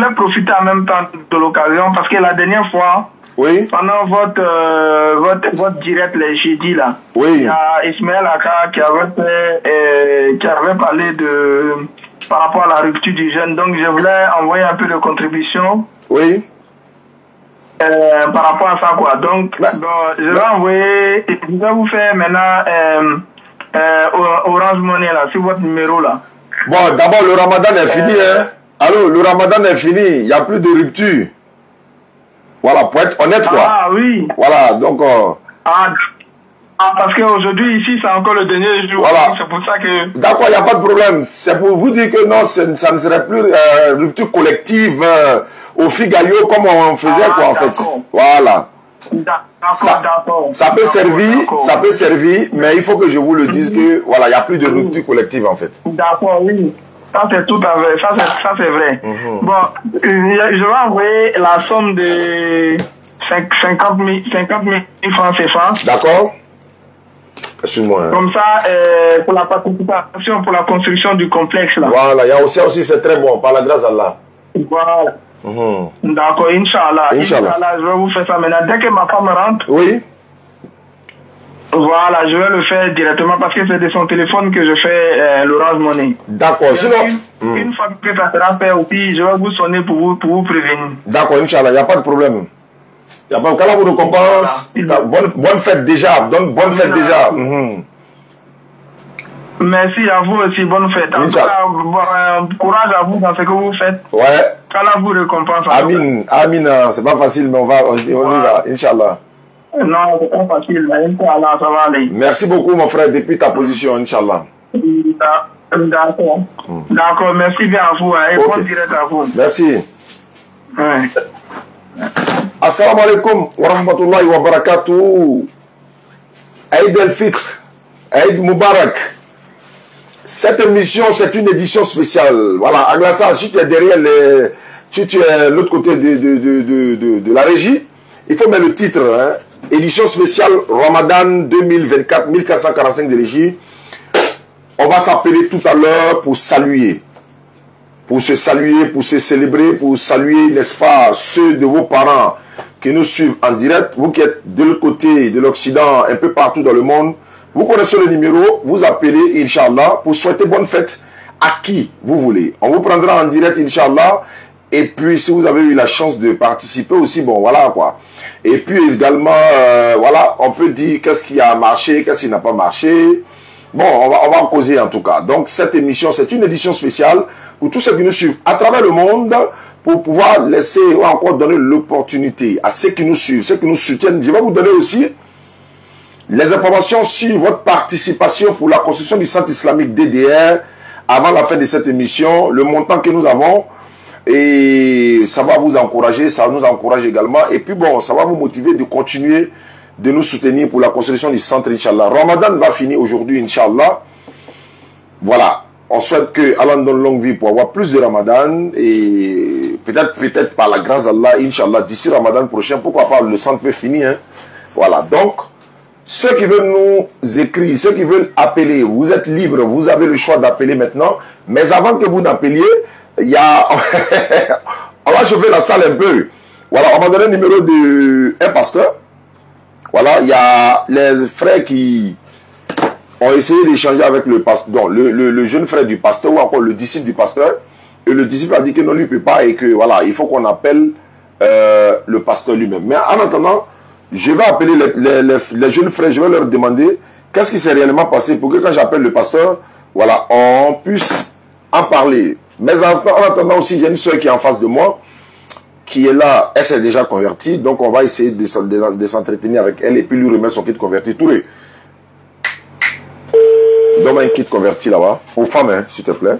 voulais profiter en même temps de l'occasion parce que la dernière fois, oui, pendant votre direct les jeudis là, oui, il y a Ismaël Aka qui avait parlé par rapport à la rupture du jeûne. Donc je voulais envoyer un peu de contribution. Oui. Par rapport à ça quoi. Donc je vais vous faire maintenant Orange Money là, sur votre numéro là. Bon, d'abord le Ramadan est fini, hein. Allô, le Ramadan est fini, il n'y a plus de rupture. Voilà, pour être honnête quoi. Ah oui. Voilà, donc... parce qu'aujourd'hui ici c'est encore le dernier jour. Voilà. C'est pour ça que... D'accord, il n'y a pas de problème. C'est pour vous dire que non, ça ne serait plus rupture collective au Figaro comme on faisait quoi en fait. Voilà. Ça peut servir, mais il faut que je vous le dise que voilà, il n'y a plus de rupture collective en fait. D'accord, oui. Ça c'est tout à fait, ça c'est vrai. Bon, je vais envoyer la somme de 50 000 francs CFA. D'accord. Excuse-moi. Hein. Comme ça, pour la participation, pour la construction du complexe là. Voilà, il y a aussi c'est très bon, par la grâce d'Allah. Voilà. D'accord, Inch'Allah. Inch'Allah, je vais vous faire ça maintenant. Dès que ma femme rentre. Oui. Voilà, je vais le faire directement parce que c'est de son téléphone que je fais l'Orange Money. D'accord, sinon... Une fois que ça sera fait aussi, je vais vous sonner pour vous prévenir. D'accord, Inch'Allah, il n'y a pas de problème. Il n'y a pas de problème. Quand la vous récompense, bonne fête déjà. Bonne fête déjà. Merci à vous aussi, bonne fête. En tout cas, courage à vous dans ce que vous faites. Ouais. Qu'Allah vous récompense. Amin, amin, c'est pas facile, mais on y va, Inch'Allah. Non, c'est pas facile, mais Inch'Allah, ça va aller. Merci beaucoup, mon frère, depuis ta position, Inch'Allah. D'accord. D'accord, merci bien à vous, et bon direct à vous. Merci. Assalamu alaikum wa rahmatullahi wa barakatuh. Aïd el-Fitr, Aïd Mubarak. Cette émission, c'est une édition spéciale. Voilà, Aglassa, si tu es derrière tu es l'autre côté de la régie, il faut mettre le titre, hein. Édition spéciale Ramadan 2024, 1445 de régie. On va s'appeler tout à l'heure pour saluer. Pour se saluer, pour se célébrer, pour saluer, n'est-ce pas, ceux de vos parents qui nous suivent en direct. Vous qui êtes de l'autre côté de l'Occident, un peu partout dans le monde. Vous connaissez le numéro, vous appelez, Inch'Allah, pour souhaiter bonne fête à qui vous voulez. On vous prendra en direct, Inch'Allah. Et puis, si vous avez eu la chance de participer aussi, bon, voilà, quoi. Et puis, également, voilà, on peut dire qu'est-ce qui a marché, qu'est-ce qui n'a pas marché. Bon, on va en causer, en tout cas. Donc, cette émission, c'est une édition spéciale pour tous ceux qui nous suivent à travers le monde, pour pouvoir laisser ou encore donner l'opportunité à ceux qui nous suivent, ceux qui nous soutiennent. Je vais vous donner aussi les informations sur votre participation pour la construction du centre islamique DDR avant la fin de cette émission, le montant que nous avons, et ça va vous encourager, ça nous encourage également, et puis bon, ça va vous motiver de continuer de nous soutenir pour la construction du centre, Inch'Allah. Ramadan va finir aujourd'hui, Inch'Allah. Voilà, on souhaite que Allah nous donne longue vie pour avoir plus de Ramadan, et peut-être par la grâce d'Allah, Inch'Allah, d'ici Ramadan prochain, pourquoi pas, le centre peut finir, hein. Voilà, donc, ceux qui veulent nous écrire, ceux qui veulent appeler, vous êtes libres, vous avez le choix d'appeler maintenant. Mais avant que vous n'appeliez, il y a... on va chauffer la salle un peu. Voilà, on va donner le numéro d'un pasteur. Voilà, il y a les frères qui ont essayé d'échanger avec le pasteur, le jeune frère du pasteur ou encore le disciple du pasteur. Et le disciple a dit que non, lui ne peut pas et que voilà, il faut qu'on appelle le pasteur lui-même. Mais en attendant, je vais appeler les jeunes frères, je vais leur demander qu'est-ce qui s'est réellement passé pour que quand j'appelle le pasteur, voilà, on puisse en parler. Mais en attendant aussi, il y a une soeur qui est en face de moi, qui est là, elle s'est déjà convertie, donc on va essayer de s'entretenir avec elle et puis lui remettre son kit converti. Touré, donne-moi un kit converti là-bas, aux femmes, hein, s'il te plaît.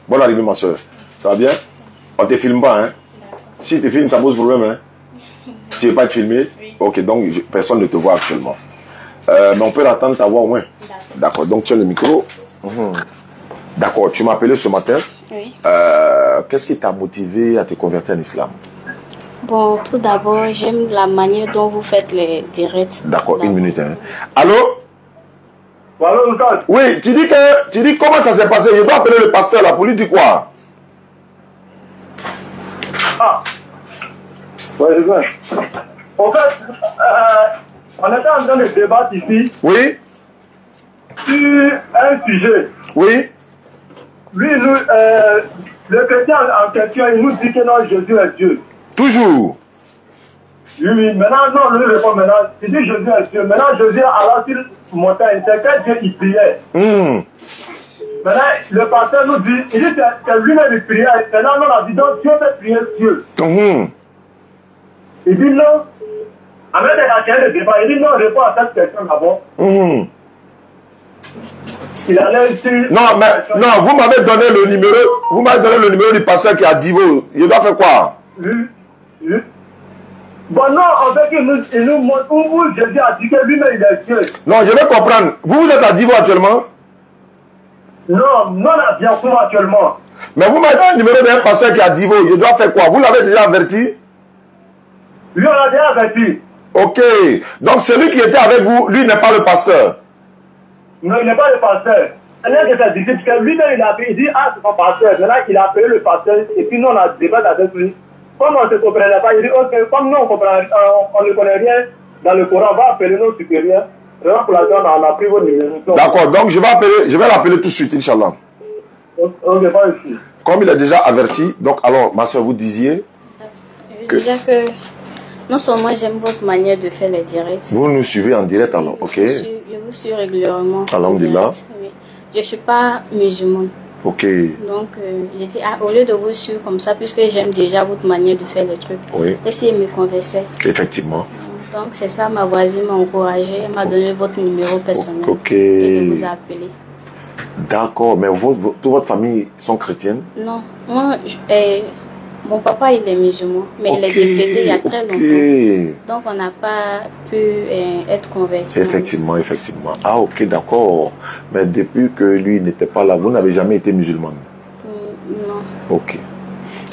Bonne arrivée ma soeur, ça va bien? On ne te filme pas, hein? Si tu te filmes, ça pose problème, hein? Tu ne veux pas être filmé? Ok, donc personne ne te voit actuellement. Mais on peut l'attendre ta voix au moins. D'accord, donc tiens le micro. D'accord, tu m'as appelé ce matin. Oui. Qu'est-ce qui t'a motivé à te convertir en islam? Bon, tout d'abord, j'aime la manière dont vous faites les directs. D'accord, une minute. Hein. Allô? Allô, Lucas? Oui, tu dis comment ça s'est passé? Je dois appeler le pasteur là pour lui dire quoi? Ah, ouais, c'est vrai. En fait, on était en train de débattre ici. Oui. Sur un sujet. Oui. Lui, le chrétien en question, il nous dit que non, Jésus est Dieu. Toujours. Oui, maintenant, non, lui répond maintenant, il dit Jésus est Dieu. Maintenant, Jésus, alors sur montagne, c'est quel Dieu il priait. Maintenant, le pasteur nous dit, il dit c'est lui-même qui priait. Maintenant, on a dit, donc Dieu fait prier Dieu. Il dit non. Avec la chaîne de débat, il dit non, réponds à cette question d'abord. Il allait dire. Non, mais non, vous m'avez donné le numéro. Vous m'avez donné le numéro du pasteur qui a dit vous. Il doit faire quoi? Oui. Bon, non, en fait, il nous montre où Jésus a dit que lui-même il est Dieu. Non, je vais comprendre. Vous êtes à Divo actuellement? Non, non, à Biancou actuellement. Mais vous m'avez donné le numéro d'un pasteur qui a Divo. Il doit faire quoi? Vous l'avez déjà averti? Lui, on l'a déjà averti. Ok. Donc celui qui était avec vous, lui n'est pas le pasteur. Non, il n'est pas le pasteur. Un de ses disciples, parce que lui-même, il dit, ah, c'est mon pasteur. Maintenant, il a appelé le pasteur, et puis nous, on a débattu avec lui. Comme on ne se comprenait pas, il dit, ok, comme nous, on ne connaît rien dans le Coran, on va appeler nos supérieurs. Pour l'instant, on a pris vos numéros. D'accord, donc je vais l'appeler tout de suite, Inch'Allah. Ok, pas ici. Comme il est déjà averti, donc alors, ma soeur, vous disiez Je disais que non seulement j'aime votre manière de faire les directs. Vous nous suivez en direct alors, ok? Je vous suis régulièrement. Alhamdulillah. Oui. Je ne suis pas musulmane. Ok. Donc, j'ai dit, au lieu de vous suivre comme ça, puisque j'aime déjà votre manière de faire les trucs, oui. essayez de me converser. Effectivement. Donc, c'est ça, ma voisine m'a encouragé, elle m'a donné votre numéro personnel. Ok. Et de vous appeler. D'accord, mais toute votre famille sont chrétiennes? Non, moi, mon papa, il est musulman, mais il est décédé il y a très longtemps. Donc, on n'a pas pu être convertis. Effectivement, effectivement. Ah, ok, d'accord. Mais depuis que lui n'était pas là, vous n'avez jamais été musulmane? Non. Ok.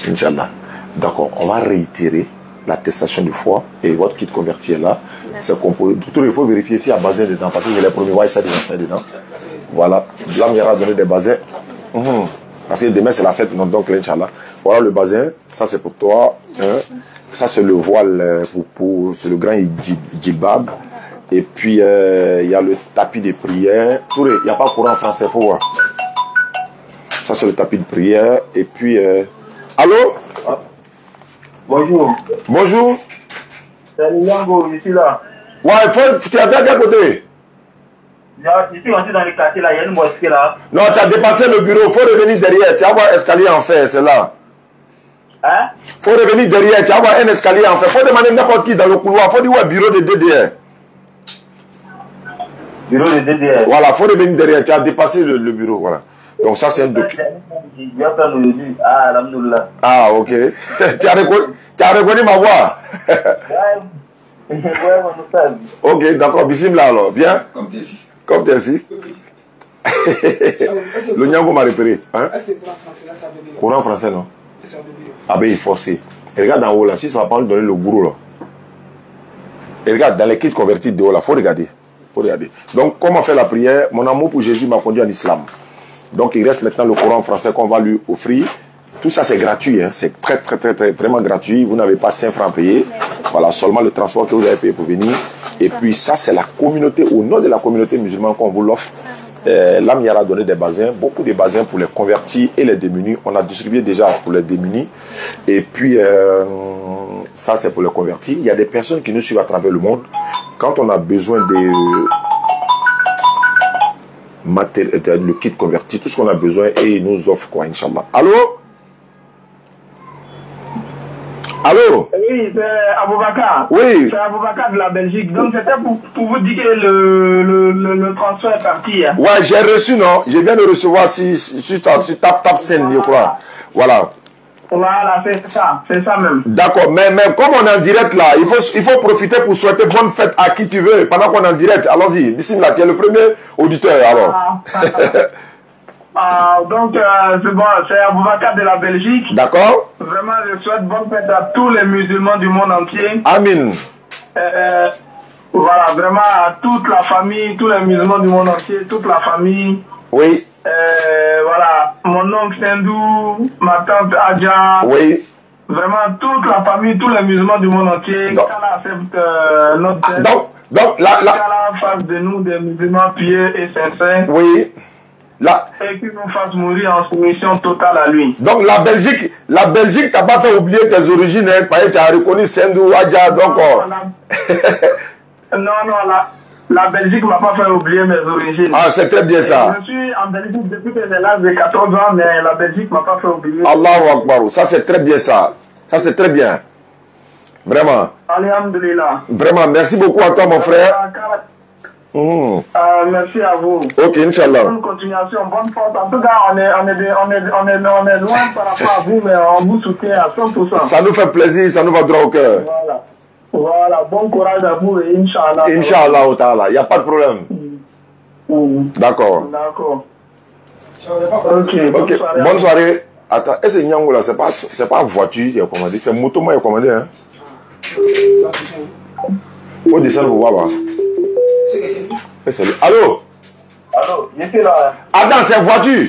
Inch'Allah. D'accord, on va réitérer l'attestation de foi et votre kit converti est là. C'est composé. Tout il faut vérifier s'il y a bazin dedans parce que je l'ai promis, ouais, ça dedans. Voilà. Là, on ira donner des bazins. Parce que demain, c'est la fête, donc, Inch'Allah. Voilà le bazin, ça c'est pour toi. Hein. Ça c'est le voile, c'est le grand djilbab. Et puis, il y a le tapis de prière. Il n'y a pas courant en français, il faut voir. Ça c'est le tapis de prière. Et puis, allô? Bonjour. Bonjour. C'est Niango, je suis là. Ouais, tu es à quel côté? Je suis rentré dans le quartier là, il y a une mosquée là. Non, tu as dépassé le bureau, il faut revenir derrière. Tu vas voir l'escalier en fer, c'est là. Hein? Il faut revenir derrière, tu vas voir un escalier en fer. Il faut demander n'importe qui dans le couloir. Il faut dire ouais, bureau de DDR. Bureau de DDR. Voilà, il faut revenir derrière. Tu as dépassé le bureau, voilà. Donc ça, c'est un document. Ah, alhamdoulilah. Ah, ok. Tu as reconnu ma voix? Ok, d'accord. Bismillah alors. Bien? Comme tu insistes. Comme tu insistes. Le Niango m'a repéré. Hein? Courant français, non? Ah ben, il faut forcer. Regarde en haut là, si ça va pas nous donner le gourou là. Et regarde, dans les kits convertis de haut là, faut regarder. Donc, comment faire la prière? Mon amour pour Jésus m'a conduit en islam. Donc, il reste maintenant le Coran français qu'on va lui offrir. Tout ça, c'est gratuit. Hein. C'est très, vraiment gratuit. Vous n'avez pas 5 francs à payer. Voilà, seulement le transport que vous avez payé pour venir. Et puis, ça, c'est la communauté, au nom de la communauté musulmane qu'on vous l'offre. L'Amir a donné des bazins, beaucoup de bazins pour les convertis et les démunis. On a distribué déjà pour les démunis. Et puis, ça, c'est pour les convertis. Il y a des personnes qui nous suivent à travers le monde. Quand on a besoin le kit converti, tout ce qu'on a besoin, et ils nous offrent quoi, Inch'Allah. Allô? Allô? Oui, c'est Aboubakar. Oui. C'est Aboubakar de la Belgique. Donc c'était pour vous dire que le transfert est parti. Hein. Ouais, j'ai reçu, non? Je viens de recevoir si tap scène, je crois. Voilà. Voilà, c'est ça même. D'accord, mais comme on est en direct là, il faut profiter pour souhaiter bonne fête à qui tu veux pendant qu'on est en direct. Allons-y, Bismillah, tu es le premier auditeur alors. Donc, c'est bon, c'est Aboubakar de la Belgique. D'accord. Vraiment, je souhaite bonne fête à tous les musulmans du monde entier. Amin. Voilà, vraiment à toute la famille, tous les musulmans du monde entier, toute la famille. Oui. Voilà, mon oncle Sindou, ma tante Adja. Oui. vraiment toute la famille, tous les musulmans du monde entier, qu'Allah accepte notre tête. Donc, qu'Allah fasse de nous des musulmans pieux et sincères. Oui. Et qu'il nous fasse mourir en soumission totale à lui. Donc la Belgique t'a pas fait oublier tes origines, hein, parce que tu as reconnu Sendou, Adja, donc... Non, la Belgique m'a pas fait oublier mes origines. Ah, c'est très bien ça. Je suis en Belgique depuis que j'ai l'âge de 14 ans, mais la Belgique m'a pas fait oublier. Allahu Akbar, ça c'est très bien ça. Ça c'est très bien. Vraiment. Alhamdulillah. Vraiment, merci beaucoup à toi mon frère. Merci à vous. Ok, Inch'Allah. Bonne continuation, bonne force. En tout cas, on est loin par rapport à vous, mais on vous soutient à 100%. Ça nous fait plaisir, ça nous va droit au cœur. Voilà, bon courage à vous et Inch'Allah. Inch'Allah, il n'y a pas de problème. D'accord. Ok, bonne soirée. Attends, est-ce que Nyango là, c'est pas voiture qui est commandé, c'est moto moi qui est commandé, hein? Faut descendre pour voir. Allô? Allô, j'étais là. Attends, c'est voiture.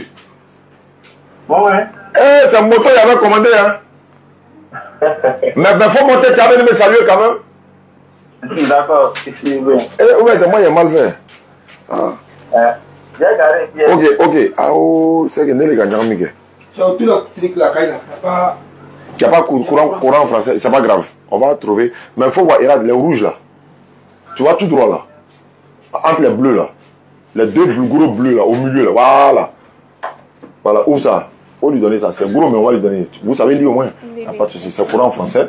Bon, ouais. Eh, c'est moto qui avait commandé, hein? Mais faut monter, tu avais me saluer quand même. D'accord, c'est bon. Eh, ouais, c'est moi qui ai mal fait. Ah. J'ai garé. Ok. Ah, oh, c'est que Nelly Ganyamike. Tout le truc là, il n'y a pas courant en français, c'est pas grave. On va trouver. Mais il faut voir, il y a les rouges là. Tu vois tout droit là. Entre les bleus là. Les deux gros bleus là, au milieu là. Voilà. Voilà, où ça? Faut lui donner ça. C'est gros, mais on va lui donner. Vous savez lire au moins. Il n'y a pas de souci. C'est courant en français.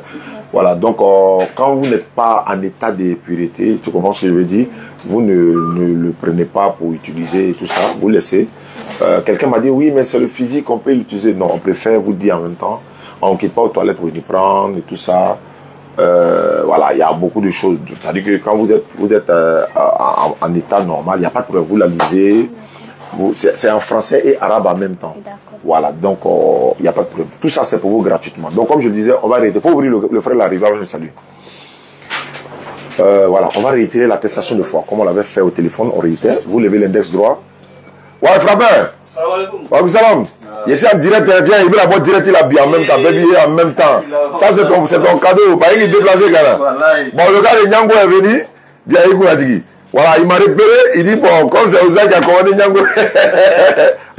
Voilà, donc quand vous n'êtes pas en état de pureté, tu comprends ce que je veux dire, vous ne le prenez pas pour utiliser tout ça, vous laissez. Quelqu'un m'a dit, oui, mais c'est le physique, on peut l'utiliser. Non, on préfère vous dire en même temps, on ne quitte pas aux toilettes pour venir prendre et tout ça. Voilà, il y a beaucoup de choses. C'est-à-dire que quand vous êtes en état normal, il n'y a pas de problème, vous la lisez. C'est en français et arabe en même temps. Voilà, donc il n'y a pas de problème. Tout ça, c'est pour vous gratuitement. Donc, comme je le disais, on va arrêter. Il faut ouvrir le frère l'arrivée, je le salue. Voilà, on va réitérer l'attestation de foi. Comme on l'avait fait au téléphone, on réitère. Vous levez l'index droit. Ouais, frère. Salam alaikum. Wa salam. Je suis en direct, viens, il veut la boîte direct, il a bien en même temps, baby, en même temps. Ça, c'est ton cadeau. Bah, il est déplacé, quand même. Bon, le gars de Nyango est venu. Bien, il a dit. Voilà, il m'a repéré, il dit, bon, comme c'est Ouzak qui a commandé Nyango.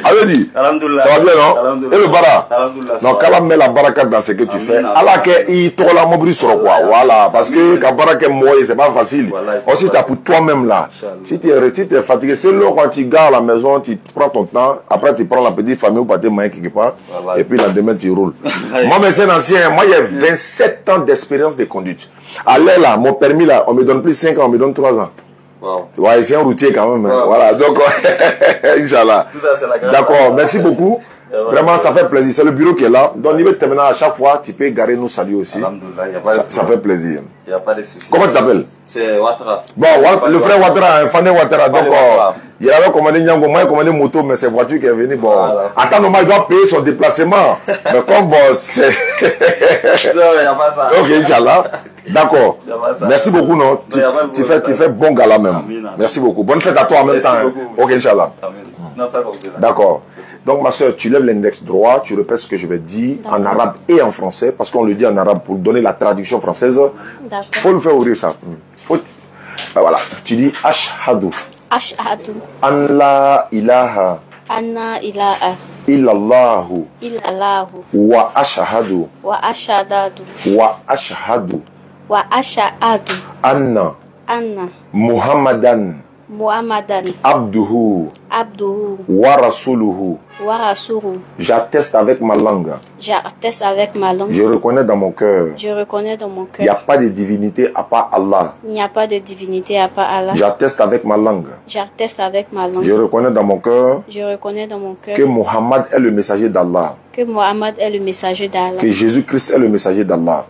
Avait dit, ça va bien, non? Et le bara? Non, quand met la baraka dans ce que tu fais, Allah qu'il te la mobile sur quoi? Voilà, parce que quand baraka moi, c'est pas facile. Aussi, tu as pour toi-même là. Si tu es fatigué, c'est là quand tu gares à la maison, tu prends ton temps, après tu prends la petite famille ou pas tes moyens quelque part, et puis le lendemain tu roules. Moi, mais c'est un ancien, moi, il y a 27 ans d'expérience de conduite. Allez là, mon permis là, on me donne plus 5 ans, on me donne 3 ans. Wow. Ouais, c'est un routier quand même. Wow. Voilà, donc, Inch'Allah. D'accord, merci beaucoup. Vraiment, ça fait plaisir. C'est le bureau qui est là. Donc, niveau de terminal, à chaque fois, tu peux garer nous saluer aussi. Ça fait plaisir. Il n'y a pas de souci. Comment tu t'appelles? C'est Ouattara. Bon, le frère Ouattara, Fane Ouattara. Donc, il avait commandé Nyango, moi, il a commandé moto, mais c'est voiture qui est venue. Bon, attends, normal, il doit payer son déplacement. Mais comme bon, c'est. Non, il n'y a pas ça. Ok, Inch'Allah. D'accord. Merci beaucoup, non? Tu fais bon gala même. Merci beaucoup. Bonne fête à toi en même temps. Ok, Inch'Allah. D'accord. Donc, ma soeur, tu lèves l'index droit, tu répètes ce que je vais dire en arabe et en français, parce qu'on le dit en arabe pour donner la traduction française. Il faut le faire ouvrir ça. Voilà. Tu dis Ashhadu. Ashhadu. An la ilaha. Anna ilaha. Illallahu. Illallahu. Wa ashhadu. Wa ashhadu. Wa ashhadu. Wa ashhadu. Anna. Muhammadan. Abduhu. Wa rasuluhu. J'atteste avec ma langue. Je reconnais dans mon cœur. Il n'y a pas de divinité à part Allah. J'atteste avec ma langue. Je reconnais dans mon cœur. Que Muhammad est le messager d'Allah. Que Jésus-Christ est le messager d'Allah.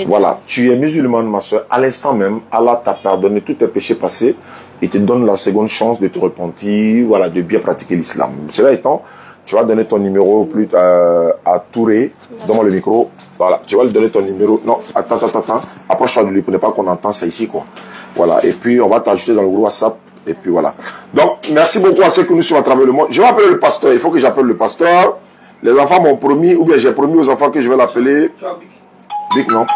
Voilà, tu es musulmane, ma soeur. À l'instant même, Allah t'a pardonné tous tes péchés passés et te donne la seconde chance de te repentir, voilà, de bien pratiquer l'islam. Cela étant, tu vas donner ton numéro à Touré, donne-moi le micro. Voilà, tu vas lui donner ton numéro. Non, attends. Approche-toi de lui pour ne pas qu'on entende ça ici, quoi. Voilà, et puis on va t'ajouter dans le groupe WhatsApp. Et puis voilà. Donc, merci beaucoup à ceux qui nous suivent à travers le monde. Je vais appeler le pasteur. Il faut que j'appelle le pasteur. Les enfants m'ont promis, ou bien j'ai promis aux enfants que je vais l'appeler. Bic, non?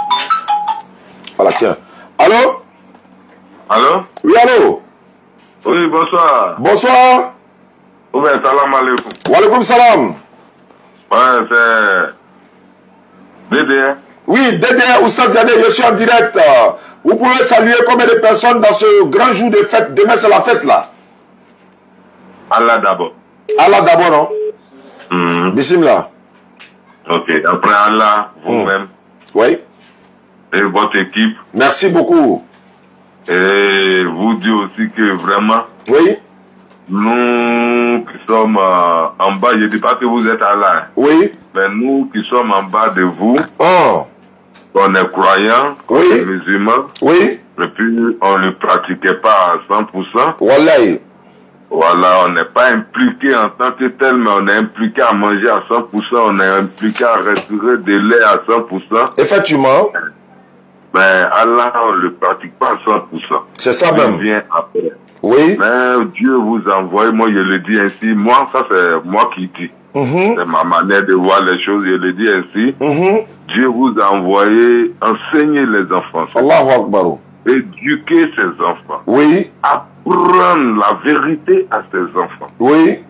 Voilà, tiens. Allô? Allô? Oui, allô? Oui, bonsoir. Bonsoir. Oui, salam alaikum. Wa alaikum salam. Ouais, c'est Dédé. Oui, Dédé Oussad Zadé, je suis en direct. Vous pouvez saluer combien de personnes dans ce grand jour de fête? Demain, c'est la fête, là. Allah d'abord. Allah d'abord, non? Bismillah. Ok, après Allah, vous-même. Oui. Et votre équipe. Merci beaucoup. Et vous dire aussi que vraiment, oui, nous qui sommes en bas, je ne dis pas que vous êtes Allah. Oui. Mais nous qui sommes en bas de vous, on est croyants, on est musulmans. Oui. Et puis on ne le pratiquait pas à 100%. Wallahi. Voilà, on n'est pas impliqué en tant que tel, mais on est impliqué à manger à 100%, on est impliqué à respirer des laits à 100%. Effectivement. Mais Allah, on ne le pratique pas à 100%. C'est ça même. Il vient après. Oui. Mais Dieu vous envoie, moi je le dis ainsi, moi ça c'est moi qui dis. C'est ma manière de voir les choses, je le dis ainsi. Dieu vous a envoyé enseigner les enfants. Allahu Akbar. Éduquer ses enfants. Oui. Apprendre la vérité à ses enfants. Oui.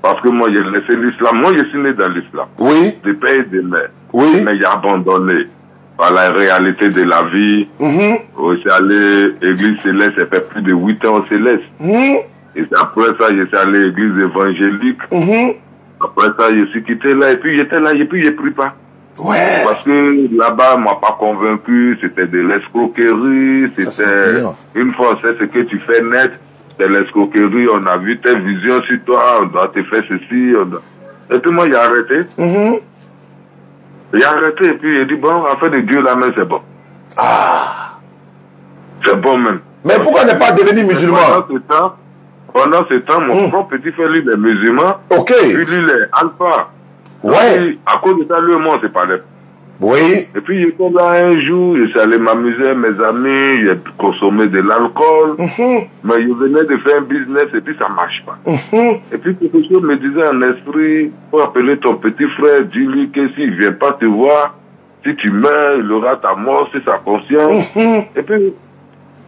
Parce que moi j'ai laissé l'islam, moi je suis né dans l'islam. Oui. De père et de mère. Oui. Mais j'ai abandonné. Par la réalité de la vie, je suis allé à l'église céleste, ça fait plus de 8 ans au céleste. Et après ça, je suis allé à l'église évangélique. Après ça, je suis quitté là, et puis j'étais là, et puis je prie pas. Ouais. Parce que là-bas, m'a pas convaincu, c'était de l'escroquerie, c'était, une fois on sait ce que tu fais net, c'est l'escroquerie, on a vu tes visions sur toi, on doit te faire ceci, et puis moi j'ai arrêté. J'ai arrêté et puis il dit bon, affaire de Dieu la main c'est bon. C'est bon même. Mais pourquoi ne pas devenir musulman? Pendant ce temps, mon propre petit frère lui est musulman. Ok. Puis lui il est alpha. Ouais. À cause de ça, lui et moi on s'est parlé. Oui. Et puis j'étais là un jour, je suis allé m'amuser, mes amis, j'ai consommé de l'alcool. Mais je venais de faire un business et puis ça marche pas. Et puis quelque chose me disait en esprit, faut appeler ton petit frère, dis-lui que s'il vient pas te voir, si tu meurs, il aura ta mort, c'est sa conscience. Et puis,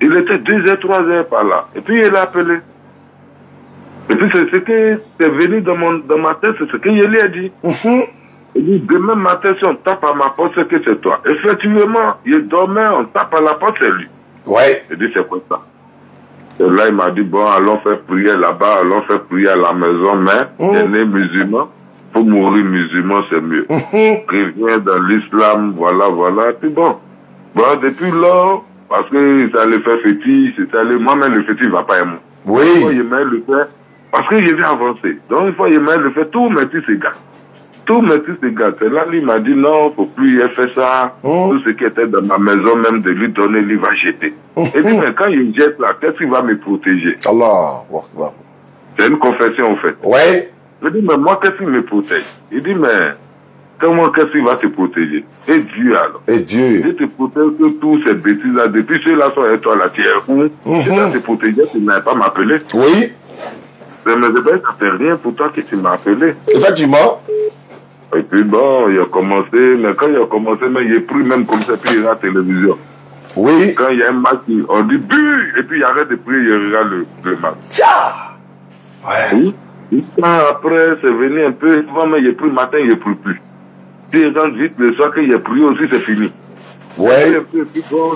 il était 2h, 3h par là. Et puis il a appelé. Et puis c'est ce que c'est venu dans ma tête, c'est ce que je lui ai dit. Il dit, demain matin, si on tape à ma porte, c'est que c'est toi. Effectivement, il dormait, on tape à la porte, c'est lui. Ouais. Il dit, c'est quoi ça? Et là, il m'a dit, bon, allons faire prier là-bas, allons faire prier à la maison, mais il est né musulman. Pour mourir musulman, c'est mieux. Reviens dans l'islam, voilà, voilà. Et puis bon, depuis là, parce que ça allait faire fétiche, moi-même, le fétiche ne va pas aimer. Oui. Il faut aimer le faire, parce que je vais avancer. Donc, il faut aimer le faire, tout mes petits gars. Tous mes fils de gars, c'est là, lui m'a dit non, faut plus il fait ça. Tout ce qui était dans ma maison, même de lui donner, lui va jeter. Et puis, mais quand il jette là, qu'est-ce qui va me protéger? Allah. C'est une confession, en fait. Ouais. Je dis, mais moi, qu'est-ce qui me protège? Il dit, mais comment, qu'est-ce qui va te protéger? Et Dieu, alors. Et Dieu. Il te protège que tous ces bêtises-là. Depuis ceux-là sont et toi, là, tu es où? Tu dois te protéger, tu n'avais pas m'appeler. Oui. Mais ça fait rien pour toi que tu m'as appelé. Effectivement. Et puis bon, il a commencé, mais quand il a commencé, mais il est pris même comme ça, puis il regarde la télévision. Oui. Quand il y a un match, on dit but, et puis il arrête de prier, il regarde le match. Tcha. Ouais. Oui. Et après, c'est venu un peu, souvent, mais il est pris le matin, il ne prie plus. Puis il rentre vite, le soir qu'il est prié aussi, c'est fini. Ouais. Et puis bon,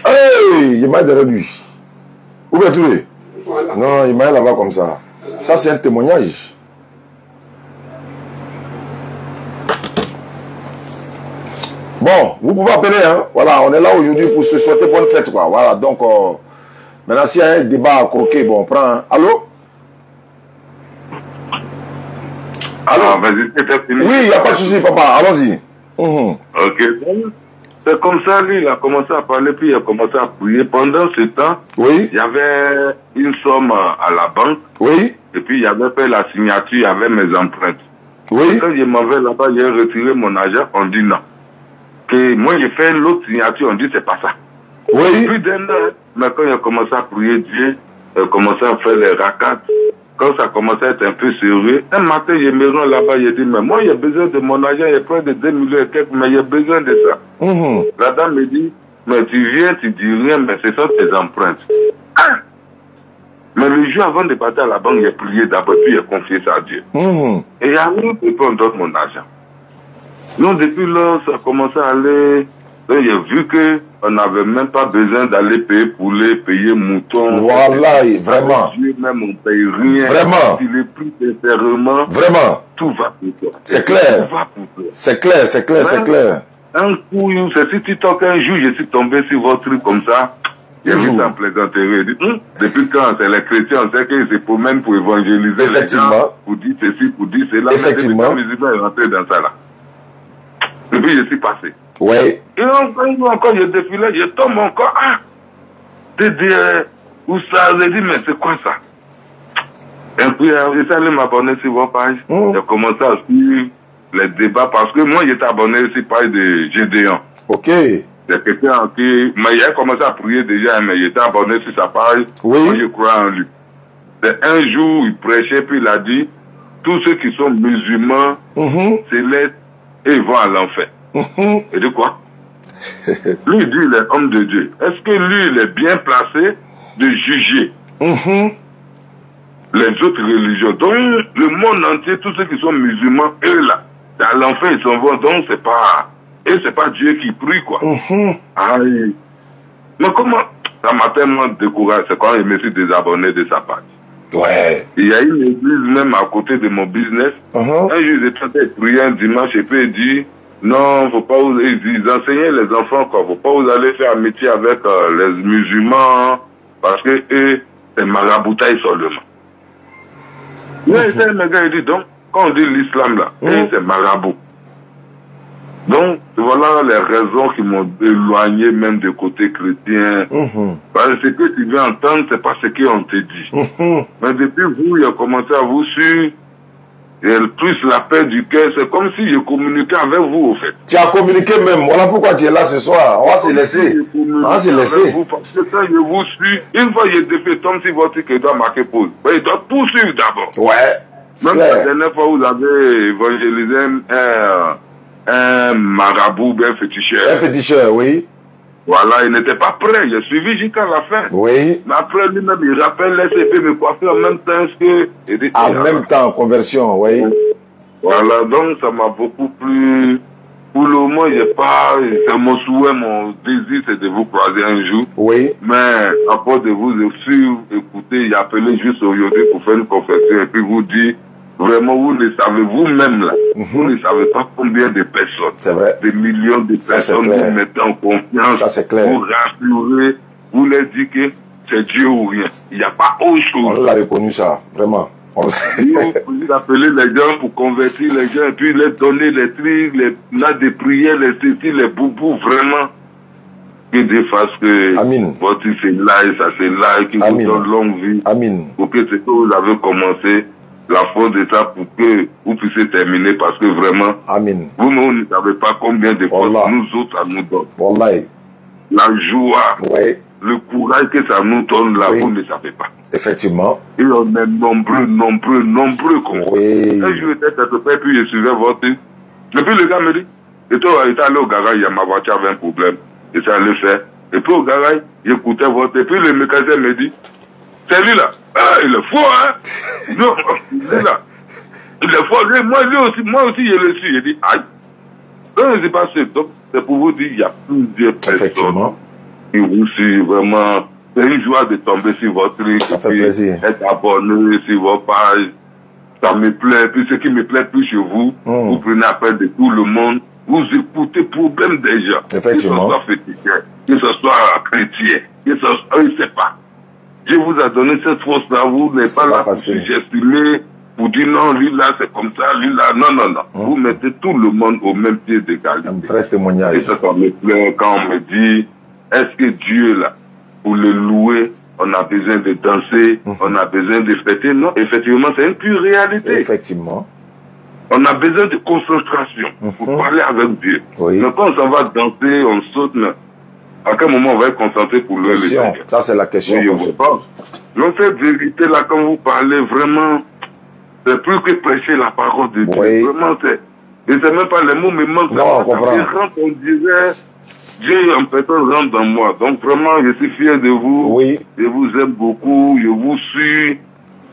hey, il m'a derrière lui. Où est-ce que voilà. Non, il m'a là-bas comme ça. Ça, c'est un témoignage. Bon, vous pouvez appeler, hein. Voilà, on est là aujourd'hui pour se souhaiter bonne fête, quoi. Voilà, donc, maintenant, s'il y a un débat à croquer, bon, on prend. Hein. Allô? Alors, vas-y, c'est fini. Oui, il n'y a pas de souci, papa, allons-y. Ok. C'est comme ça, lui, il a commencé à parler, puis il a commencé à prier. Pendant ce temps, oui, il y avait une somme à la banque. Oui. Et puis, il avait fait la signature, il y avait mes empreintes. Oui. Et quand je m'en vais là-bas, j'ai retiré mon argent, on dit non. Que moi, j'ai fait l'autre signature, on dit c'est pas ça. Oui. Plus d'un an, mais quand il a commencé à prier Dieu, il a commencé à faire les rakats. quand ça commençait à être un peu sérieux, un matin, je me rends là-bas, je dis, mais moi, il y a besoin de mon argent, il y a près de 2 millions et quelques, mais il y a besoin de ça. La dame me dit, mais tu viens, tu dis rien, mais ce sont tes empreintes. Ah! Mais le jour avant de partir à la banque, j'ai prié d'abord, puis j'ai confié ça à Dieu. Et à nous, on donne mon argent. Donc, depuis là, ça a commencé à aller. Donc, j'ai vu qu'on n'avait même pas besoin d'aller payer poulet, payer mouton. Voilà, vraiment. Même on paye rien. Vraiment. Si les prix sincèrement, vraiment. Tout va pour toi. C'est clair. C'est clair, c'est clair, c'est clair. Un coup, c'est si TikTok, un jour, je suis tombé sur votre truc comme ça. J'ai vu ça en plaisanterie. Depuis quand c'est les chrétiens, on sait qu'ils se promènent pour évangéliser les gens, pour dire ceci, pour dire cela. Effectivement. Mais les musulmans sont rentrés dans ça là. Et puis je suis passé. Ouais. Et encore, je défilais, je tombe encore. Ah! Où ça? J'ai dit, mais c'est quoi ça? Et puis, j'ai allé m'abonner sur vos pages. J'ai commencé à suivre les débats parce que moi, j'étais abonné sur la page de Gédéon. Ok. C'est quelqu'un qui. Mais il a commencé à prier déjà, mais il était abonné sur sa page. Oui. Moi, je crois en lui. C'est un jour, il prêchait, puis il a dit tous ceux qui sont musulmans, célestes, et ils vont à l'enfer. Et de quoi? Lui, il dit il est homme de Dieu. Est-ce que lui, il est bien placé de juger les autres religions? Donc, le monde entier, tous ceux qui sont musulmans, eux là, à l'enfer, ils s'en vont. Donc, c'est pas Dieu qui prie, quoi. Aïe. Mais comment? Ça m'a tellement découragé. C'est quand je me suis désabonné de sa page. Ouais. Il y a une église même à côté de mon business. Un jour, j'étais en train de prier un dimanche et puis il dit, non, faut pas vous, ils enseignaient les enfants, quoi. Faut pas vous aller faire amitié avec les musulmans, parce que eux, c'est maraboutage seulement. Mais c'est un gars, il dit, donc, quand on dit l'islam là, c'est marabout. Donc, voilà les raisons qui m'ont éloigné même du côté chrétien. Parce que ce que tu veux entendre, c'est pas ce qu'on te dit. Mais depuis vous, il a commencé à vous suivre, et plus la paix du cœur, c'est comme si je communiquais avec vous, au fait. Tu as communiqué même, voilà pourquoi tu es là ce soir. On va se laisser. On va se laisser. Parce que quand je vous suis, une fois je défie, comme si votre truc doit marquer pause. Mais il doit poursuivre d'abord. Ouais. Même la dernière fois, vous avez évangélisé un marabout, un féticheur. Un féticheur, oui. Voilà, il n'était pas prêt. J'ai suivi jusqu'à la fin. Oui. Mais après, lui-même, il rappelle les épées, me coiffer en même temps que... En même temps, conversion, oui. Voilà, donc ça m'a beaucoup plu. Pour le moment, j'ai pas... C'est mon souhait, mon désir, c'est de vous croiser un jour. Oui. Mais à part de vous suivre, écouter, appeler juste aujourd'hui pour faire une confession et puis vous dire... Vraiment, vous ne savez vous-même là, vous ne savez pas combien de personnes, des millions de personnes vous mettez en confiance, vous rassurez, vous leur dites que c'est Dieu ou rien. Il n'y a pas autre chose. On l'a reconnu ça, vraiment. Vous appelez les gens pour convertir les gens et puis leur donner les trucs, des prières, les cétis, les boubous, vraiment. Que Dieu fasse que votre c'est là et ça c'est là et qu'il vous donne longue vie. Pour que ce que vous avez commencé, la force de ça pour que vous puissiez terminer parce que vraiment, vous ne savez pas combien de force nous autres ça nous donne. La joie, le courage que ça nous donne là, vous ne savez pas. Effectivement. Et on est nombreux comme ça. Un jour, j'étais quelque part, puis je suivais votre. Et puis le gars me dit, et toi, il est allé au garage, ma voiture avait un problème. Et ça allait faire. Et puis au garage, j'écoutais votre. Et puis le mécanicien me dit, c'est lui là. Ah, il est faux, hein? Non, il est là. Il est faux. Moi aussi, je le suis. J'ai dit, aïe. Donc, c'est pas sûr. Donc, c'est pour vous dire, il y a plusieurs personnes qui vous suivent vraiment. C'est une joie de tomber sur votre truc. Ça fait plaisir. Être abonné sur vos pages. Ça me plaît. Puis ce qui me plaît plus chez vous, vous prenez appel de tout le monde. Vous écoutez problème des gens. Effectivement. Que ce soit féticheur, que ce soit chrétien, que ce soit, je ne sais pas. Dieu vous a donné cette force-là, vous n'êtes pas là pour suggestionner, pour dire non, lui là c'est comme ça, lui là, non. Vous mettez tout le monde au même pied d'égalité. Un vrai témoignage. Et ça me plaît quand on me dit, est-ce que Dieu là, pour le louer, on a besoin de danser, on a besoin de fêter? Non, effectivement, c'est une pure réalité. Effectivement. On a besoin de concentration pour parler avec Dieu. Oui. Mais quand on s'en va danser, on saute, À quel moment on va être concentré pour louer les gens? Ça, c'est la question qu'on se pose. Donc, cette vérité-là, quand vous parlez, vraiment, c'est plus que prêcher la parole de Dieu. Oui. Vraiment, c'est... Et c'est même pas les mots, mais manque. Non, on comprend. On dirait, Dieu en personne rentre dans moi. Donc, vraiment, je suis fier de vous. Oui. Je vous aime beaucoup. Je vous suis.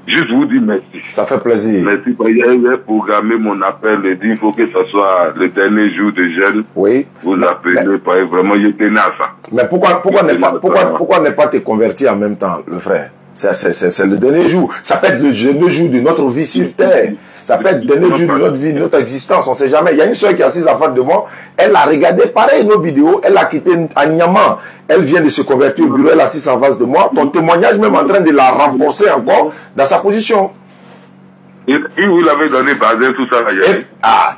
Juste vous dire merci. Ça fait plaisir. Merci. J'ai programmé mon appel et dit il faut que ce soit le dernier jour de jeûne. Oui. Vous appelez, vraiment, je tenais à ça. Mais pourquoi ne pas te convertir en même temps, le frère? C'est le dernier jour. Ça peut être le dernier jour de notre vie sur terre. Ça peut être le dernier jour de notre vie, de notre existence. On ne sait jamais. Il y a une soeur qui est assise en face de moi. Elle a regardé pareil nos vidéos. Elle a quitté Anyama. Elle vient de se convertir au bureau. Elle est assise en face de moi. Ton témoignage même en train de la renforcer encore dans sa position. Et vous l'avez donné basé tout ça.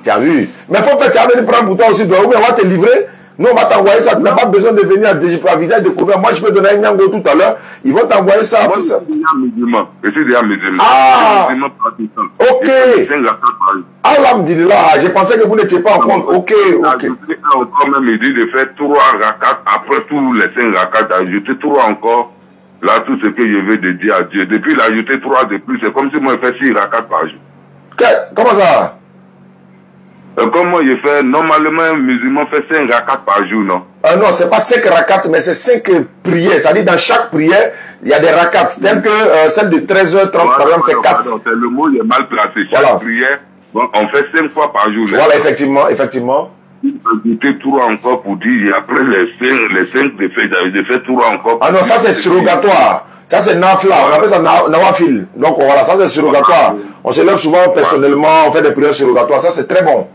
Tu as vu. Mais faut faire, tu as venu prendre pour toi aussi. On va te livrer. Nous, on va t'envoyer ça. Tu n'as pas besoin de venir à visiter, découvrir. Moi, je peux donner un Nyango tout à l'heure. Ils vont t'envoyer ça. Moi, je suis déjà musulman. Je suis déjà musulman. Ah! Ok. Alhamdulillah. Je pensais que vous n'étiez pas en compte. Ok. Encore même, il dit de faire 3 rakats après tous les 5 rakats, d'ajouter 3 encore. Là, tout ce que je veux de dire à Dieu. Depuis l'ajouter 3 de plus, c'est comme si moi, je fais 6 rakats par jour. Comment ça? Comment il fait? Normalement, un musulman fait 5 rakats par jour, non? Non, c'est pas 5 rakats, mais c'est 5 prières. C'est-à-dire, dans chaque prière, il y a des rakats. Tel que celle de 13h30, par exemple, c'est 4. Le mot il est mal placé. Chaque prière, bon, on fait 5 fois par jour. Voilà, effectivement. Ajouter 3 encore pour dire, et après les 5 de fait 3 encore. Ah non, ça c'est surrogatoire. Ça c'est nafla, on appelle ça nawafil. Donc voilà, ça c'est surrogatoire. On se lève souvent personnellement, on fait des prières surrogatoires. Ça c'est très bon.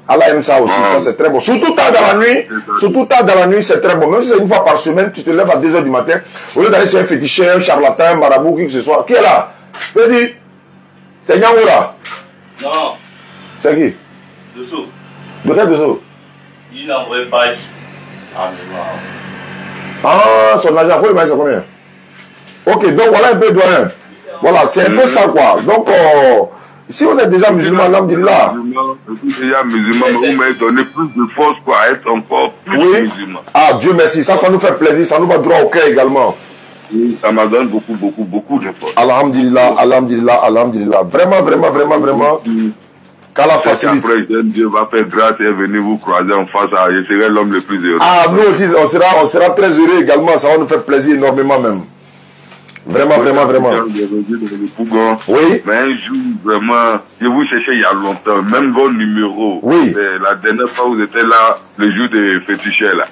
Allah aime ça aussi, ça c'est très bon. Surtout tard dans la nuit, c'est très bon. Même si c'est une fois par semaine, tu te lèves à 2h du matin, au lieu d'aller chez un féticheur, un charlatan, un marabout, qui que ce soit. Qui est là? Je te dis, c'est Nyangoura. Non. C'est qui? Dessous. De quel dessous? Il a envoyé page. Ah, son agent, oui, mais c'est combien? Ok, donc voilà un peu doyen. Voilà, c'est un peu ça quoi. Donc, si vous êtes déjà musulman, alhamdulillah. Déjà musulman, mais vous m'avez donné plus de force pour être encore plus musulman. Ah, Dieu merci, ça nous fait plaisir, ça nous va droit au cœur également. Oui, ça m'a donné beaucoup de force. Alhamdulillah. Vraiment. Qu'Allah facilite. Après, Dieu va faire grâce et venir vous croiser en face. Je serai l'homme le plus heureux. Ah, nous aussi, on sera très heureux également. Ça va nous faire plaisir énormément même. Vraiment. Oui. Mais un jour, vraiment, je vous cherchais il y a longtemps. Même vos numéros. Oui. La dernière fois où vous étiez là, le jour des féticheurs là.